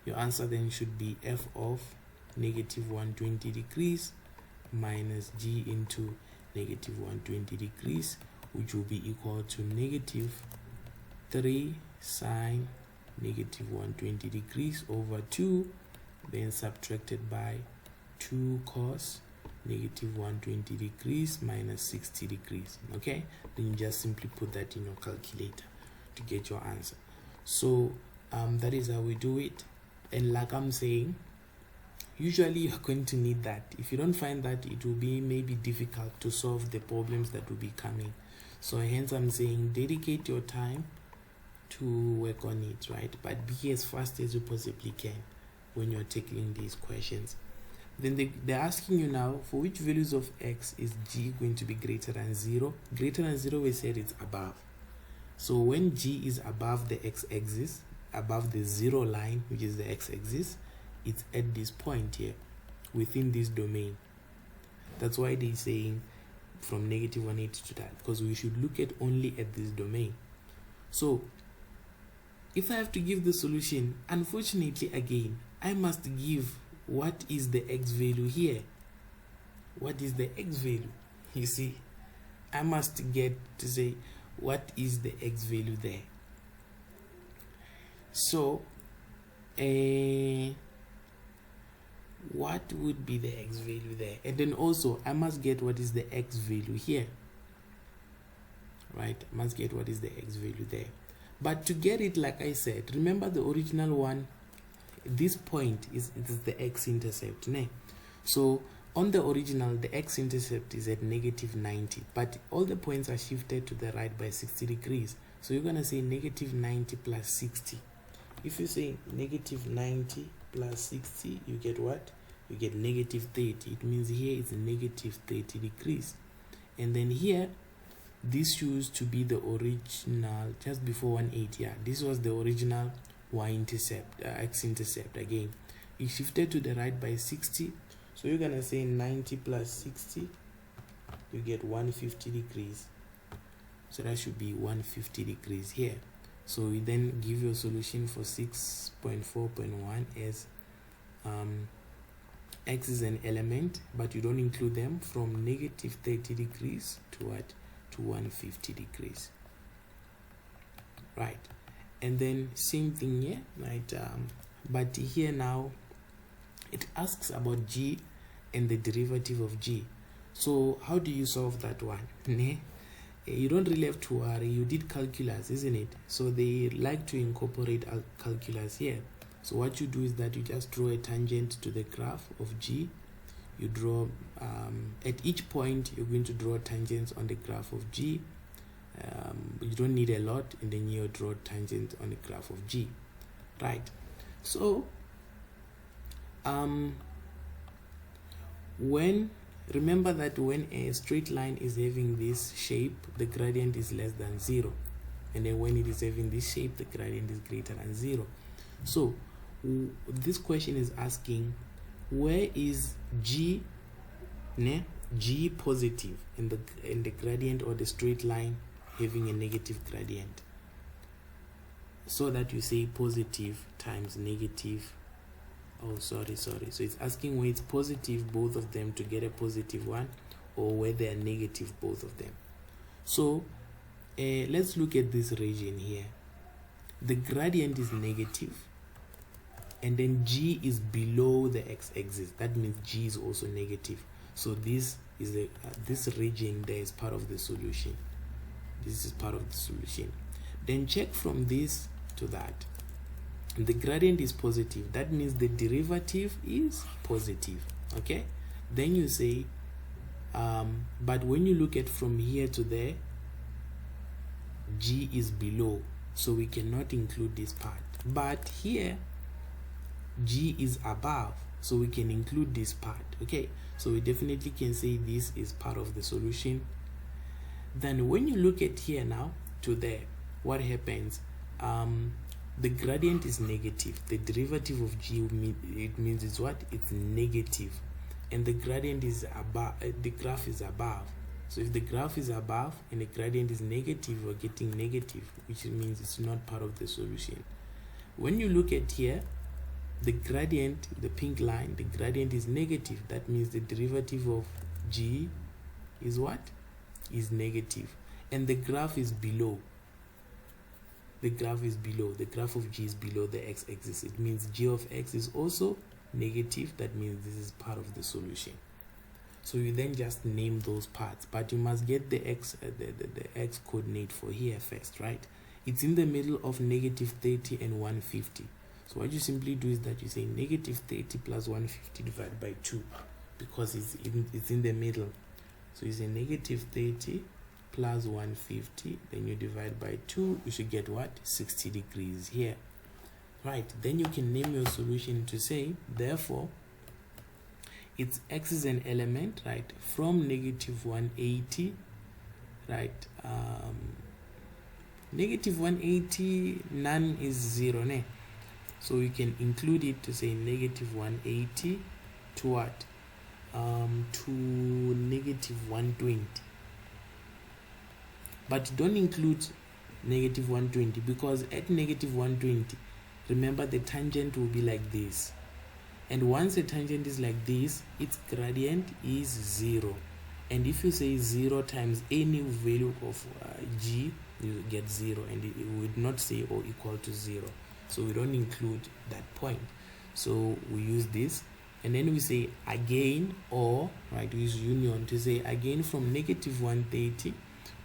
Your answer then should be f of -120 degrees minus g into -120 degrees, which will be equal to -3 sine -120 degrees over 2, then subtracted by 2 cos -120 degrees minus 60 degrees. Okay, then you just simply put that in your calculator to get your answer. So that is how we do it. And like I'm saying, usually you're going to need that. If you don't find that, it will be maybe difficult to solve the problems that will be coming. So hence I'm saying dedicate your time to work on it, right? But be as fast as you possibly can when you're tackling these questions. Then they're asking you now, for which values of x is g going to be greater than 0? Greater than 0, we said it's above. So when g is above the x-axis, above the 0 line, which is the x-axis, it's at this point here, within this domain. That's why they're saying from -180 to that, because we should look at only at this domain. So if I have to give the solution, unfortunately again, I must give what is the x value here. What is the x value? You see, I must get to say what is the x value there. So what would be the x value there? And then also I must get what is the x value here, right? I must get what is the x value there. But to get it, like I said, remember the original one, this point is the x-intercept, né? So on the original, the x-intercept is at -90, but all the points are shifted to the right by 60 degrees. So you're gonna say -90 plus 60. If you say -90 plus 60, you get what? You get -30. It means here it's -30 degrees. And then here, this used to be the original, just before 180. Yeah, this was the original y-intercept, x-intercept. Again, it shifted to the right by 60. So you're gonna say 90 plus 60, you get 150 degrees. So that should be 150 degrees here. So we then give you a solution for 6.4.1 as x is an element, but you don't include them, from -30 degrees to what? To 150 degrees, right? And then same thing here, right? But here now it asks about g and the derivative of g. So how do you solve that one? You don't really have to worry. You did calculus, isn't it? So they like to incorporate calculus here. So what you do is that you just draw a tangent to the graph of g. you draw at each point you're going to draw tangents on the graph of G. You don't need a lot, and then you draw tangent on the graph of G, right? So remember that when a straight line is having this shape, the gradient is less than 0, and then when it is having this shape, the gradient is greater than 0. So this question is asking, where is G G positive in the gradient or the straight line having a negative gradient, so that you say positive times negative. Oh, sorry. So it's asking where it's positive, both of them to get a positive one, or where they are negative, both of them. So let's look at this region here. The gradient is negative, and then G is below the x-axis. That means G is also negative. So this is this region there is part of the solution. This is part of the solution. Then check from this to that. The gradient is positive. That means the derivative is positive. Okay. Then you say, but when you look at from here to there, G is below, so we cannot include this part. But here, G is above, so we can include this part. Okay. So we definitely can say this is part of the solution. Then when you look at here now to there, what happens? The gradient is negative. The derivative of G, it means it's what? It's negative. And the gradient is above, the graph is above. So if the graph is above and the gradient is negative, we're getting negative, which means it's not part of the solution. When you look at here, the gradient, the pink line, the gradient is negative. That means the derivative of G is what? Is negative. And the graph is below. The graph is below. The graph of G is below the x-axis. It means G of x is also negative. That means this is part of the solution. So you then just name those parts, but you must get the x coordinate for here first, right? It's in the middle of negative 30 and 150. So what you simply do is that you say negative 30 plus 150 divided by 2, because it's in the middle. So you say negative 30 plus 150, then you divide by 2, you should get what? 60 degrees here, right? Then you can name your solution to say, therefore, its x is an element, right, from negative 180, right? Negative 180, none is 0, ne? So you can include it to say negative 180 to what? To negative 120. But don't include negative 120, because at negative 120, remember the tangent will be like this. And once a tangent is like this, its gradient is 0. And if you say 0 times any value of G, you get 0, and it would not say or equal to 0. So we don't include that point. So we use this, and then we say again, or, right, we use union to say again from negative 130.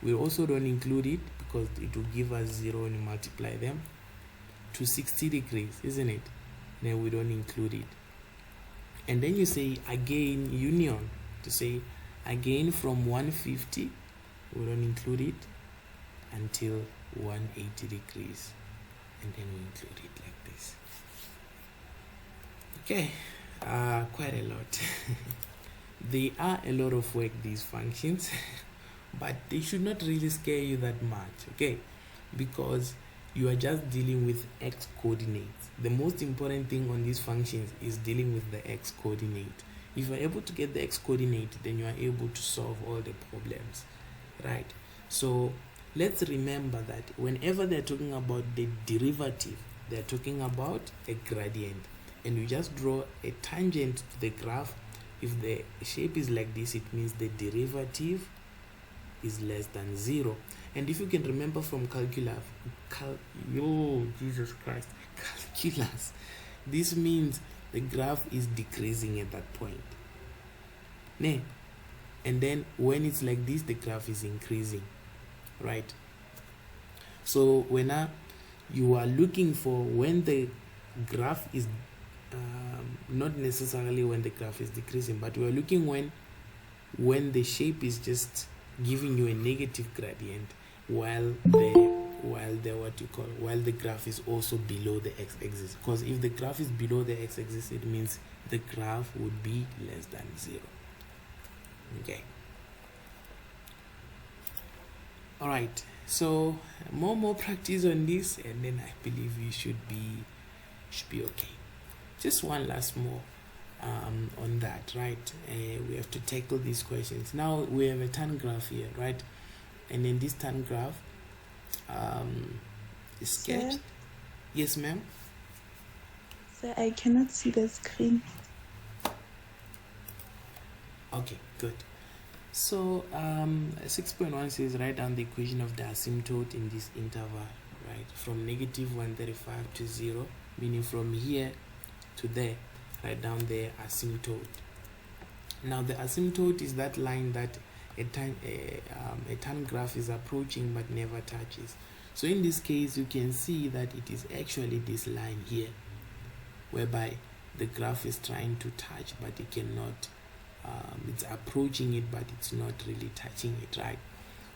We also don't include it because it will give us 0 when you multiply them, to 60 degrees, isn't it? Then we don't include it. And then you say again union to say again from 150, we don't include it until 180 degrees, and then we include it like this. Okay, quite a lot. They are a lot of work, these functions, but they should not really scare you that much, okay? Because you are just dealing with x coordinates. The most important thing on these functions is dealing with the x coordinate. If you are able to get the x coordinate, then you are able to solve all the problems, right? So let's remember that whenever they're talking about the derivative, they're talking about a gradient, and you just draw a tangent to the graph. If the shape is like this, it means the derivative is less than 0. And if you can remember from calculus, this means the graph is decreasing at that point. And then when it's like this, the graph is increasing, right? So when you are looking for when the graph is not necessarily when the graph is decreasing, but we're looking when the shape is just giving you a negative gradient while the graph is also below the x-axis. Because if the graph is below the x-axis, it means the graph would be less than 0. Okay. All right, so more practice on this, and then I believe you should be okay. Just one last more on that, right? We have to tackle these questions. Now we have a tan graph here, right? And then this tan graph is sketched. Sir? Yes, ma'am. So I cannot see the screen. Okay, good. So 6.1 says write down the equation of the asymptote in this interval, right? From negative 135 to 0, meaning from here to there. Write down the asymptote. Now the asymptote is that line that a tan graph is approaching but never touches. So in this case, you can see that it is actually this line here, whereby the graph is trying to touch but it cannot. It's approaching it but it's not really touching it, right?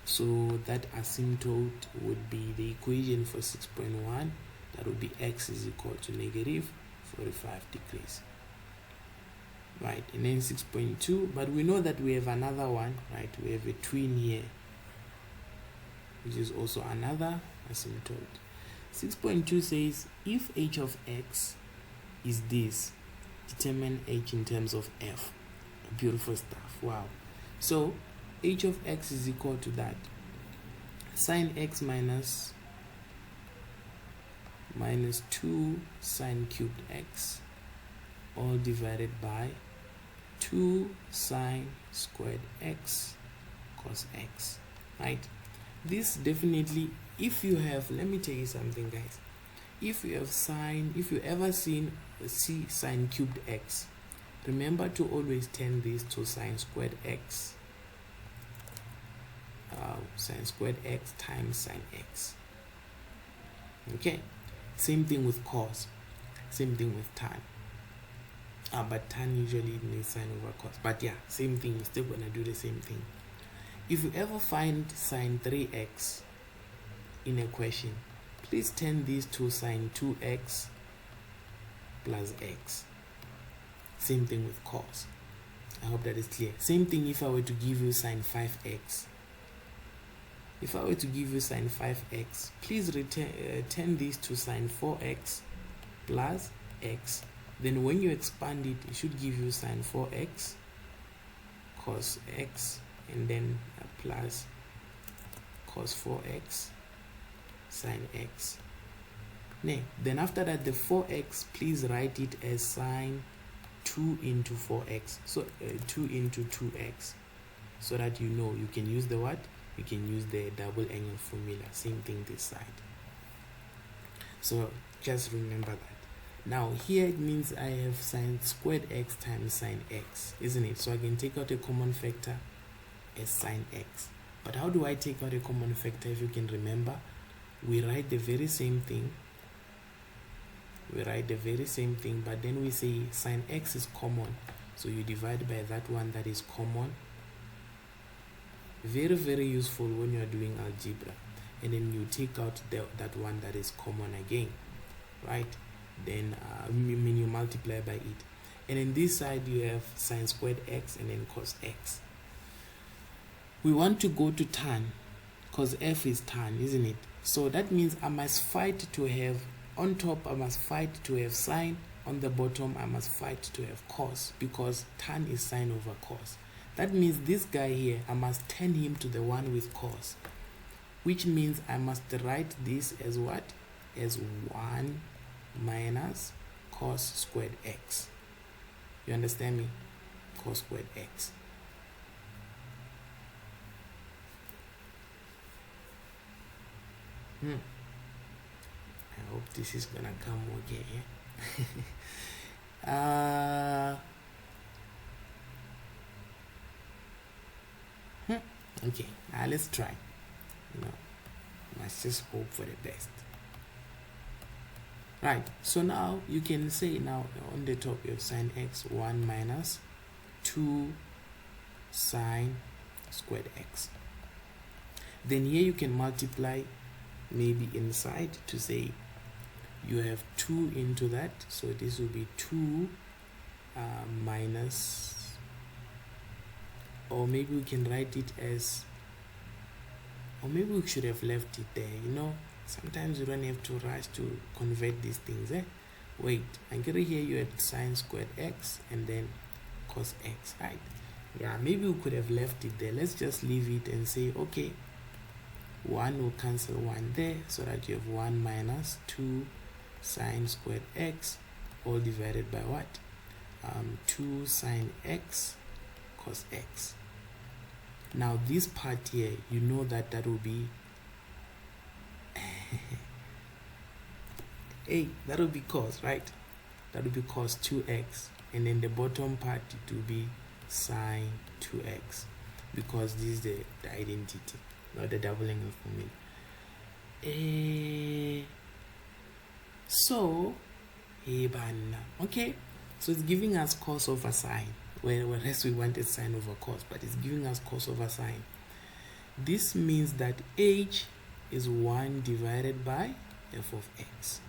So that asymptote would be the equation for 6.1. That would be x is equal to negative 45 degrees, right? And then 6.2, but we know that we have another one, right? We have a twin here, which is also another asymptote. 6.2 says if h of x is this, determine h in terms of f. Beautiful stuff. Wow. So h of x is equal to that sine x minus 2 sine cubed x, all divided by 2 sine squared x cos x, right? This definitely, if you have, let me tell you something, guys. If you ever see sine cubed x, remember to always turn this to sine squared x. Sine squared x times sine x. Okay. Same thing with cos. Same thing with tan. But tan usually means sine over cos. But yeah, same thing. You're still gonna do the same thing. If you ever find sine 3x in a question, please turn this to sine 2x plus x. Same thing with cos. I hope that is clear. Same thing if I were to give you sine 5x. If I were to give you sine 5x, please turn this to sine 4x plus x. Then when you expand it, it should give you sine 4x cos x, and then plus cos 4x sine x. Then after that, the 4x, please write it as sine 2 into 4x, so 2 into 2x, so that you know you can use the what? You can use the double angle formula. Same thing this side. So just remember that. Now here it means I have sine squared x times sine x, isn't it? So I can take out a common factor as sine x. But how do I take out a common factor? If you can remember, we write the very same thing. But then we say sine x is common, so you divide by that one that is common. Very, very useful when you are doing algebra. And then you take out that one that is common again, right? Then you multiply by it. And in this side you have sine squared x and then cos x. We want to go to tan, because f is tan, isn't it? So that means I must fight to have, on top I must fight to have sine, on the bottom I must fight to have cos, because tan is sine over cos. That means this guy here, I must turn him to the one with cos, which means I must write this as what? As 1 minus cos squared x. You understand me? Cos squared x. I hope this is gonna come okay. Okay, let's try. Let's just hope for the best. Right, so now you can say now on the top you have sine x 1 minus 2 sine squared x. Then here you can multiply maybe inside to say you have 2 into that, so this will be 2 minus, or maybe we can write it as, or maybe we should have left it there, you know, sometimes you don't have to rush to convert these things. Wait, I'm getting here you had sine squared x and then cos x, right? Yeah, maybe we could have left it there. Let's just leave it and say, okay, 1 will cancel 1 there, so that you have 1 minus 2 sine squared x all divided by what? 2 sine x cos x. Now this part here, you know that that will be hey, that will be cos, right? That will be cos 2x, and then the bottom part it will be sine 2x, because this is the identity, not the double angle formula. So okay, so it's giving us cos over sine, whereas we wanted sine over cos, but it's giving us cos over sine. This means that h is 1 divided by f of x,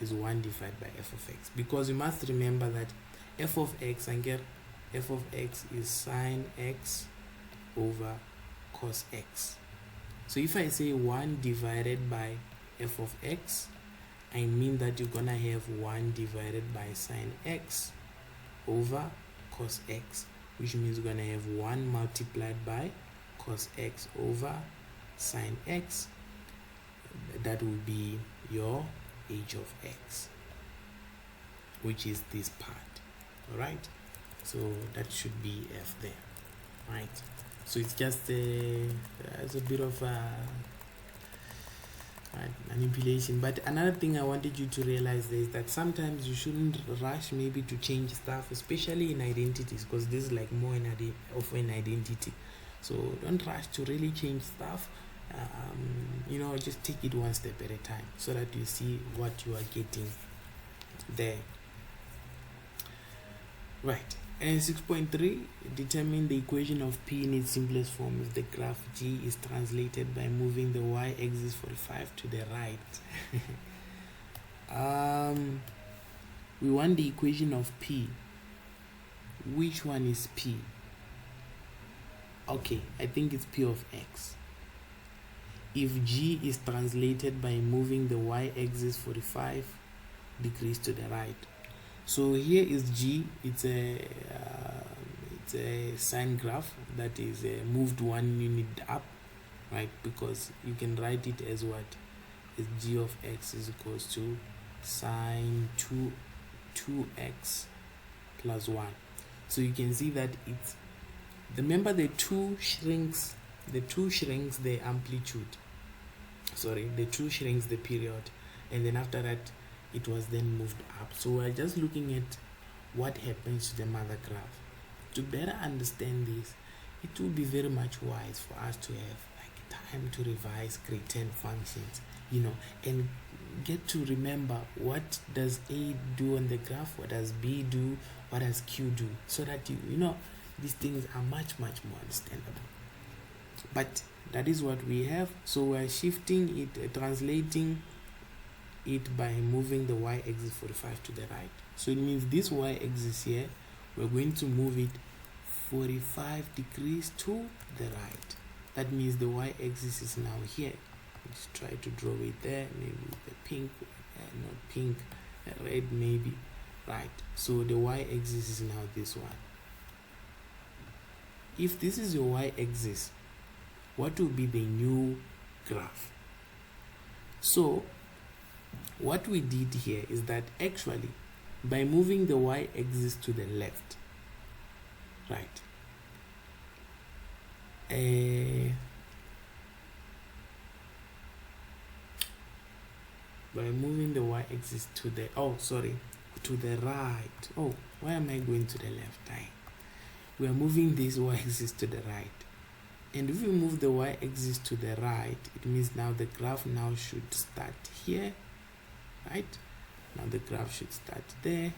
is 1 divided by f of x, because you must remember that f of x, and get f of x is sine x over cos x. So if I say 1 divided by f of x, I mean that you're gonna have 1 divided by sine x over cos x, which means you're gonna have 1 multiplied by cos x over sine x. That will be your h of x, which is this part. All right, so that should be f there, right? So it's just it's a bit of manipulation. But another thing I wanted you to realize is that sometimes you shouldn't rush maybe to change stuff, especially in identities, because this is like more of an identity. So don't rush to really change stuff. You know, just take it one step at a time so that you see what you are getting there. Right. And 6.3, determine the equation of P in its simplest form if the graph G is translated by moving the y-axis 45 to the right. We want the equation of P. Which one is P? Okay, I think it's P of x. If G is translated by moving the y-axis 45 degrees to the right. So here is G. It's a sine graph that is moved 1 unit up, right? Because you can write it as what? Is G of x is equals to sine 2x plus 1. So you can see that it's, remember the 2 shrinks the amplitude. Sorry, the 2 shrinks the period, and then after that it was then moved up. So we're just looking at what happens to the mother graph. To better understand this, it will be very much wise for us to have like time to revise grade 10 functions, you know, and get to remember what does A do on the graph, what does B do, what does Q do, so that you know these things are much more understandable. But that is what we have. So we're shifting it, translating it by moving the y-axis 45 to the right. So it means this y-axis here, we're going to move it 45 degrees to the right. That means the y-axis is now here. Let's try to draw it there, maybe the pink, not pink, red maybe, right? So the y-axis is now this one. If this is your y-axis, what will be the new graph? So what we did here is that actually by moving the y-axis to the left, right, by moving the y-axis to the to the right. Oh, why am I going to the left? We are moving this y-axis to the right. And if we move the y-axis to the right, it means now the graph now should start here, right? Now the graph should start there.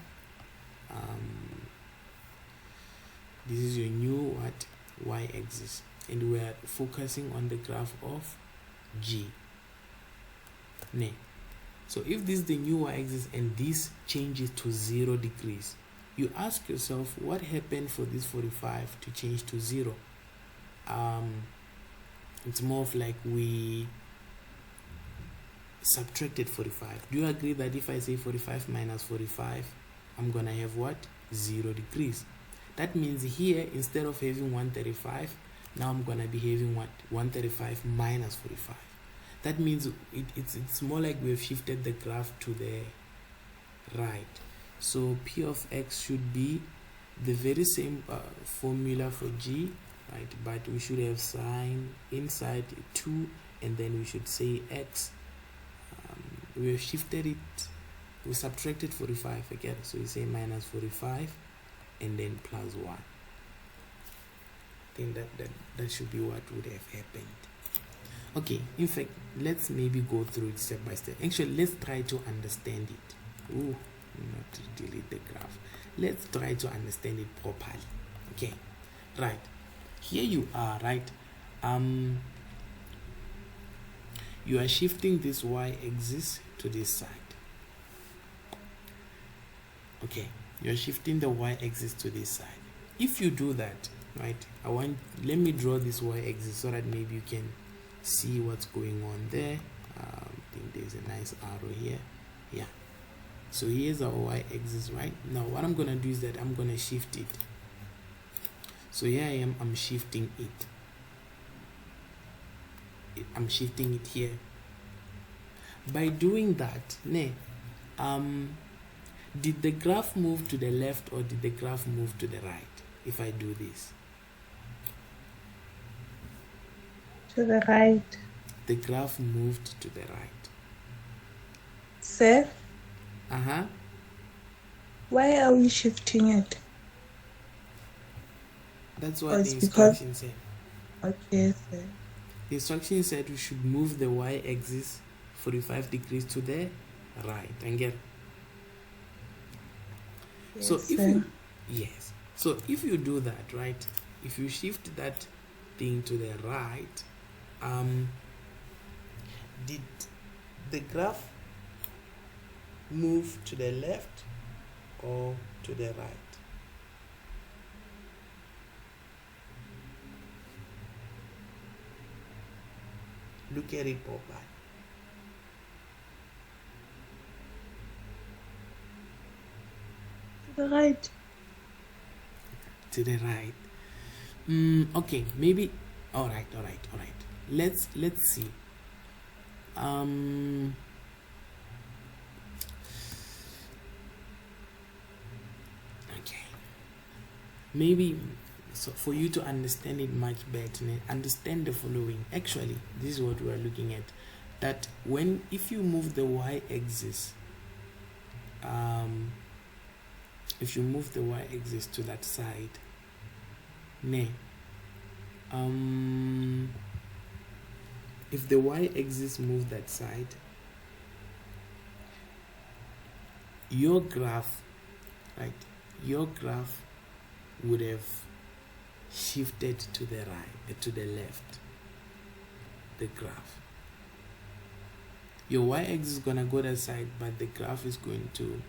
This is your new what? Y-axis. And we are focusing on the graph of G. Ne. So if this is the new y-axis and this changes to 0 degrees, you ask yourself, what happened for this 45 to change to 0? It's more of like we subtracted 45. Do you agree that if I say 45 minus 45, I'm gonna have what? 0 degrees. That means here, instead of having 135, now I'm gonna be having what? 135 minus 45. That means it's more like we've shifted the graph to the right. So P of X should be the very same formula for G, right? But we should have sign inside 2, and then we should say X. We have shifted it, we subtracted 45 again, so we say minus 45 and then plus 1. I think that should be what would have happened. Okay, in fact, let's maybe go through it step by step. Actually, let's try to understand it. Ooh, not to delete the graph. Let's try to understand it properly. Okay, right. Here you are, right? You are shifting this y-axis to this side. Okay, you're shifting the y-axis to this side. If you do that, right, let me draw this y-axis so that maybe you can see what's going on there. I think there's a nice arrow here. Yeah, so here's our y-axis, right? Now what I'm gonna do is that I'm gonna shift it. So here I am, I'm shifting it. I'm shifting it here. By doing that, did the graph move to the left or did the graph move to the right if I do this? To the right. The graph moved to the right. Sir, Uh-huh. why are we shifting it? That's Oh, what it's the because- instruction said. Okay, sir. The instruction said we should move the y-axis 45 degrees to the right. And get Yes, so if sir. you so if you do that, right, if you shift that thing to the right, did the graph move to the left or to the right? Look at it properly. To the right. To the right. Okay, maybe. All right. Let's see. Okay. Maybe so for you to understand it much better, understand the following. Actually, this is what we are looking at. That if you move the y-axis, if you move the y-axis to that side, if the y-axis moves that side, your graph, right, your graph would have shifted to the right, to the left. The graph, your y-axis is gonna go that side, but the graph is going to,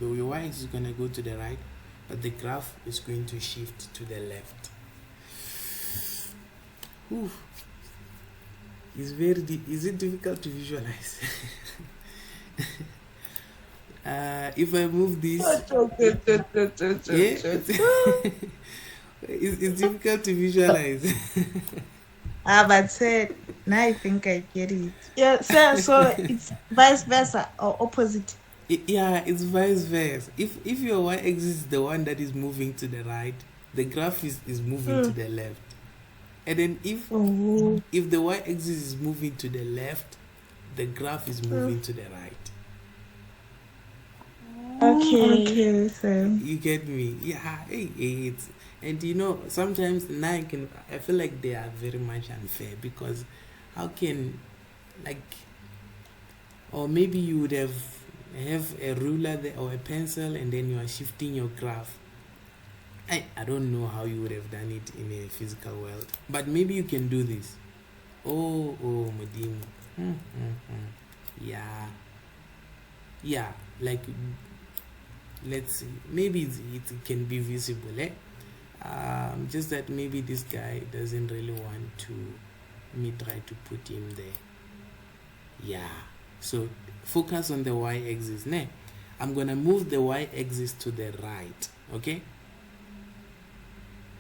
your y-axis is gonna go to the right, but the graph is going to shift to the left. Whew. Is it difficult to visualize? If I move this, it's difficult to visualize. But sir, now I think I get it. Yeah, sir, so it's vice versa or opposite. It's vice versa. If your y-axis is the one that is moving to the right, the graph is moving to the left. And then if the y-axis is moving to the left, the graph is moving to the right. Okay, sir. You get me? Yeah. Hey, And you know, sometimes I feel like they are very much unfair, because how can, like, or maybe you would have a ruler there or a pencil, and then you are shifting your graph. I don't know how you would have done it in a physical world, but maybe you can do this. Oh, Madimu. Yeah, like, let's see, maybe it can be visible, just that maybe this guy doesn't really want to me try to put him there. Yeah, so focus on the y-axis. I'm gonna move the y-axis to the right. Okay,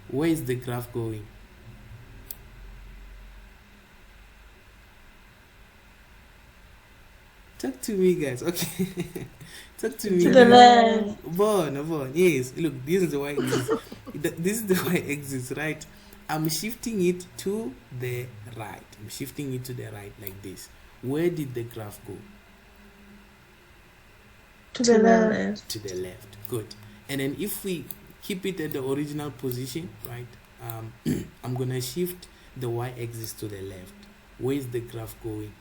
where is the graph going? Talk to me, guys. Okay. Talk to me. To the left. Born. Yes. Look, this is the y-axis. This is the y-axis, right? I'm shifting it to the right. I'm shifting it to the right like this. Where did the graph go? To the left. To the left. Good. And then if we keep it at the original position, right? I'm gonna shift the y-axis to the left. Where is the graph going?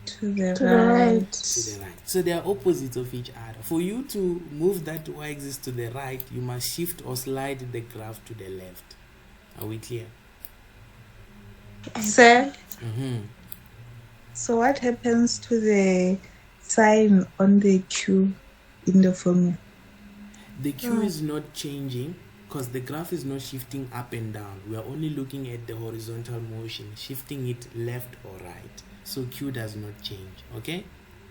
To the right. To the right. So they are opposites of each other. For you to move that y-axis to the right, you must shift or slide the graph to the left. Are we clear? Sir, Mm-hmm. so what happens to the sign on the Q in the formula? The Q is not changing because the graph is not shifting up and down. We are only looking at the horizontal motion, shifting it left or right. So Q does not change. Okay?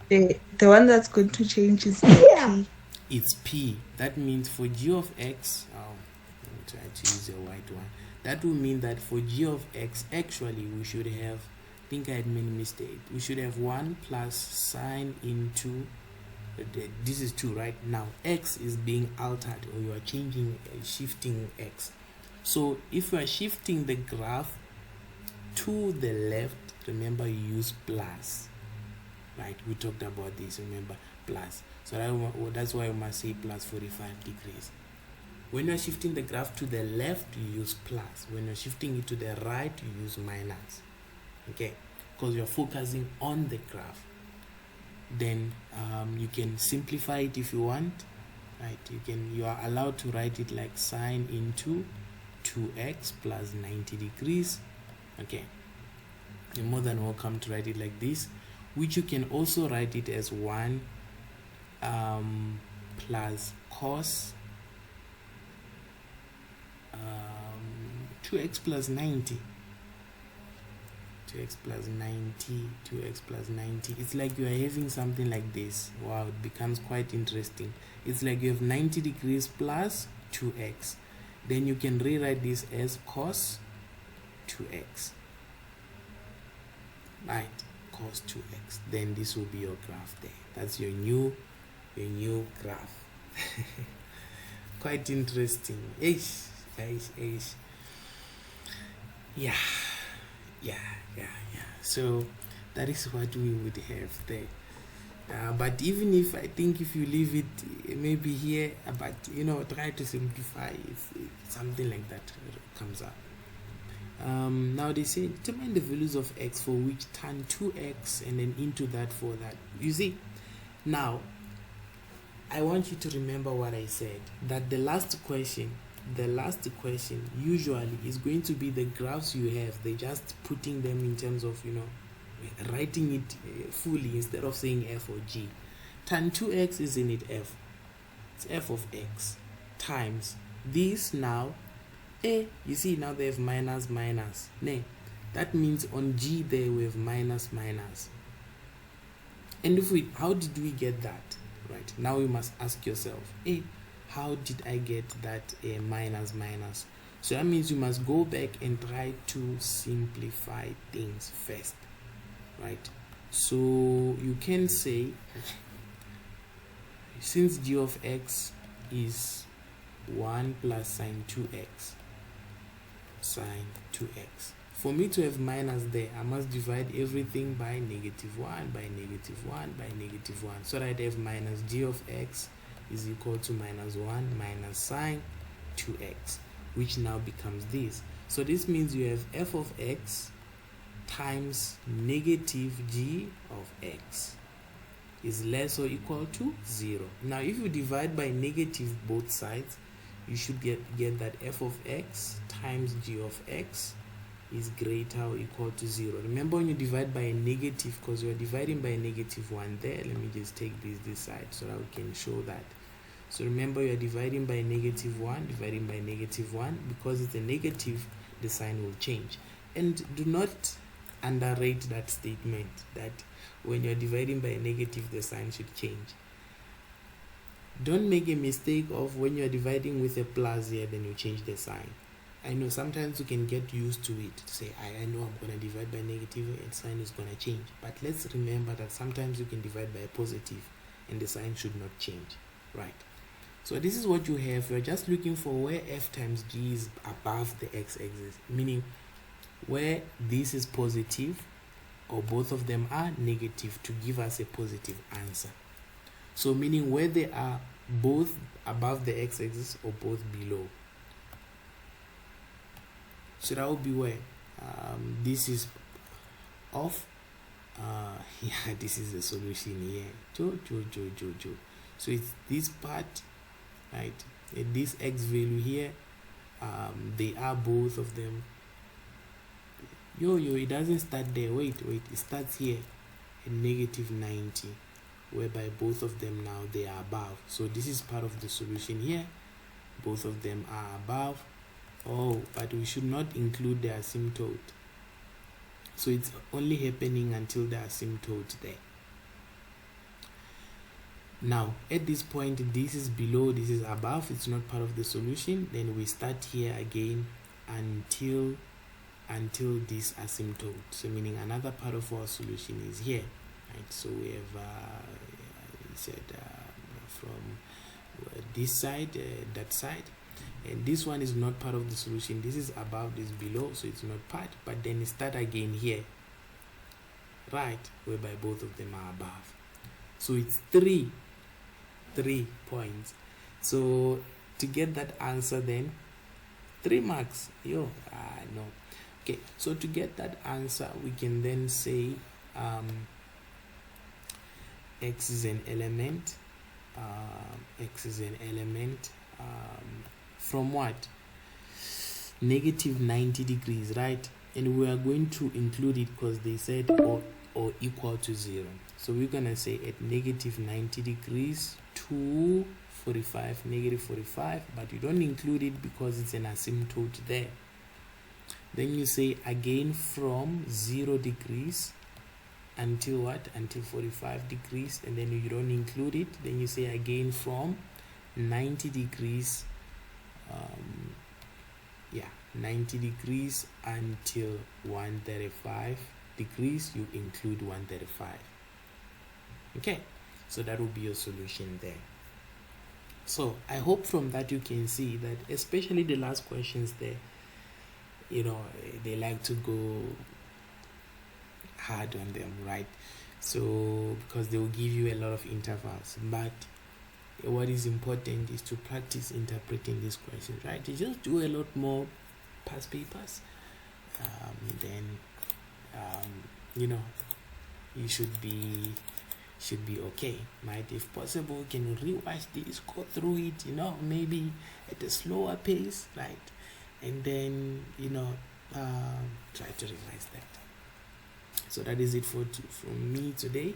The one that's going to change is P. It's P. That means for G of X, let me try to use a white one. That will mean that for G of X, actually we should have, I think I had made a mistake. We should have 1 plus sine into, this is 2 right now. X is being altered, or you are changing, shifting X. So if you are shifting the graph to the left, remember you use plus, right? We talked about this, remember, plus. So that's why you must say plus 45 degrees. When you're shifting the graph to the left, you use plus. When you're shifting it to the right, you use minus. Okay, because you're focusing on the graph. Then you can simplify it if you want, right? You are allowed to write it like sine into 2x plus 90 degrees. Okay, you're more than welcome to write it like this, which you can also write it as 1 plus cos 2x plus 90. 2x plus 90, 2x plus 90. It's like you are having something like this. Wow, it becomes quite interesting. It's like you have 90 degrees plus 2x. Then you can rewrite this as cos 2x. Right, cos 2x. Then this will be your graph there. That's your new graph. Quite interesting. Yeah. So that is what we would have there. But even if you leave it maybe here, but try to simplify if something like that comes up. Now they say determine the values of x for which tan 2x and then into that for that. You see, now I want you to remember what I said, that the last question usually is going to be the graphs you have. They're just putting them in terms of writing it fully instead of saying f or g. Tan 2x is in it f. It's f of x times this. Now you see, now they have minus. That means on g there we have minus. And how did we get that? Right, now you must ask yourself, how did I get that minus? So that means you must go back and try to simplify things first, right? So you can say, since g of x is 1 plus sine 2x, for me to have minus there, I must divide everything by -1 by -1 by -1, so that I have minus g of x is equal to minus 1 minus sine 2x, which now becomes this. So this means you have f of x times negative g of x is less or equal to 0. Now if you divide by negative both sides, you should get that f of x times g of x is greater or equal to 0. Remember, when you divide by a negative, because you are dividing by a negative 1 there, let me just take this side so that we can show that. So remember, you are dividing by a negative 1, dividing by a negative 1. Because it's a negative, the sign will change. And do not underrate that statement that when you're dividing by a negative, the sign should change. Don't make a mistake of when you're dividing with a plus here, then you change the sign. I know sometimes you can get used to it, to say, I know I'm going to divide by negative and sign is going to change. But let's remember that sometimes you can divide by a positive and the sign should not change, right? So this is what you have. You're just looking for where f times g is above the x-axis, meaning where this is positive or both of them are negative to give us a positive answer. So meaning where they are both above the x-axis or both below. So that would be where this is off. Yeah, this is the solution here. So it's this part, right? This x value here, they are both of them. It doesn't start there. Wait, it starts here at negative 90, whereby both of them now they are above. So this is part of the solution here. Both of them are above. Oh, but we should not include the asymptote. So it's only happening until the asymptote there. Now, at this point, this is below, this is above. It's not part of the solution. Then we start here again until this asymptote. So meaning another part of our solution is here. Right? So we have said from this side, that side. And this one is not part of the solution. This is above, this below, so it's not part. But then it start again here, right, whereby both of them are above. So it's three points. So to get that answer, then 3 marks. No. Okay. So to get that answer, we can then say x is an element. X is an element. From what? Negative 90 degrees, right? And we are going to include it because they said or equal to 0. So we're going to say at negative 90 degrees to 45, negative 45, but you don't include it because it's an asymptote there. Then you say again from 0 degrees until what? Until 45 degrees, and then you don't include it. Then you say again from 90 degrees 90 degrees until 135 degrees, you include 135. Okay, so that will be your solution there. So I hope from that you can see that, especially the last questions there, they like to go hard on them, right? So because they will give you a lot of intervals, but what is important is to practice interpreting these questions, right? You just do a lot more past papers, then you should be okay, right? If possible, you can rewatch this, go through it, maybe at a slower pace, right? And then try to revise that. So that is it from me today.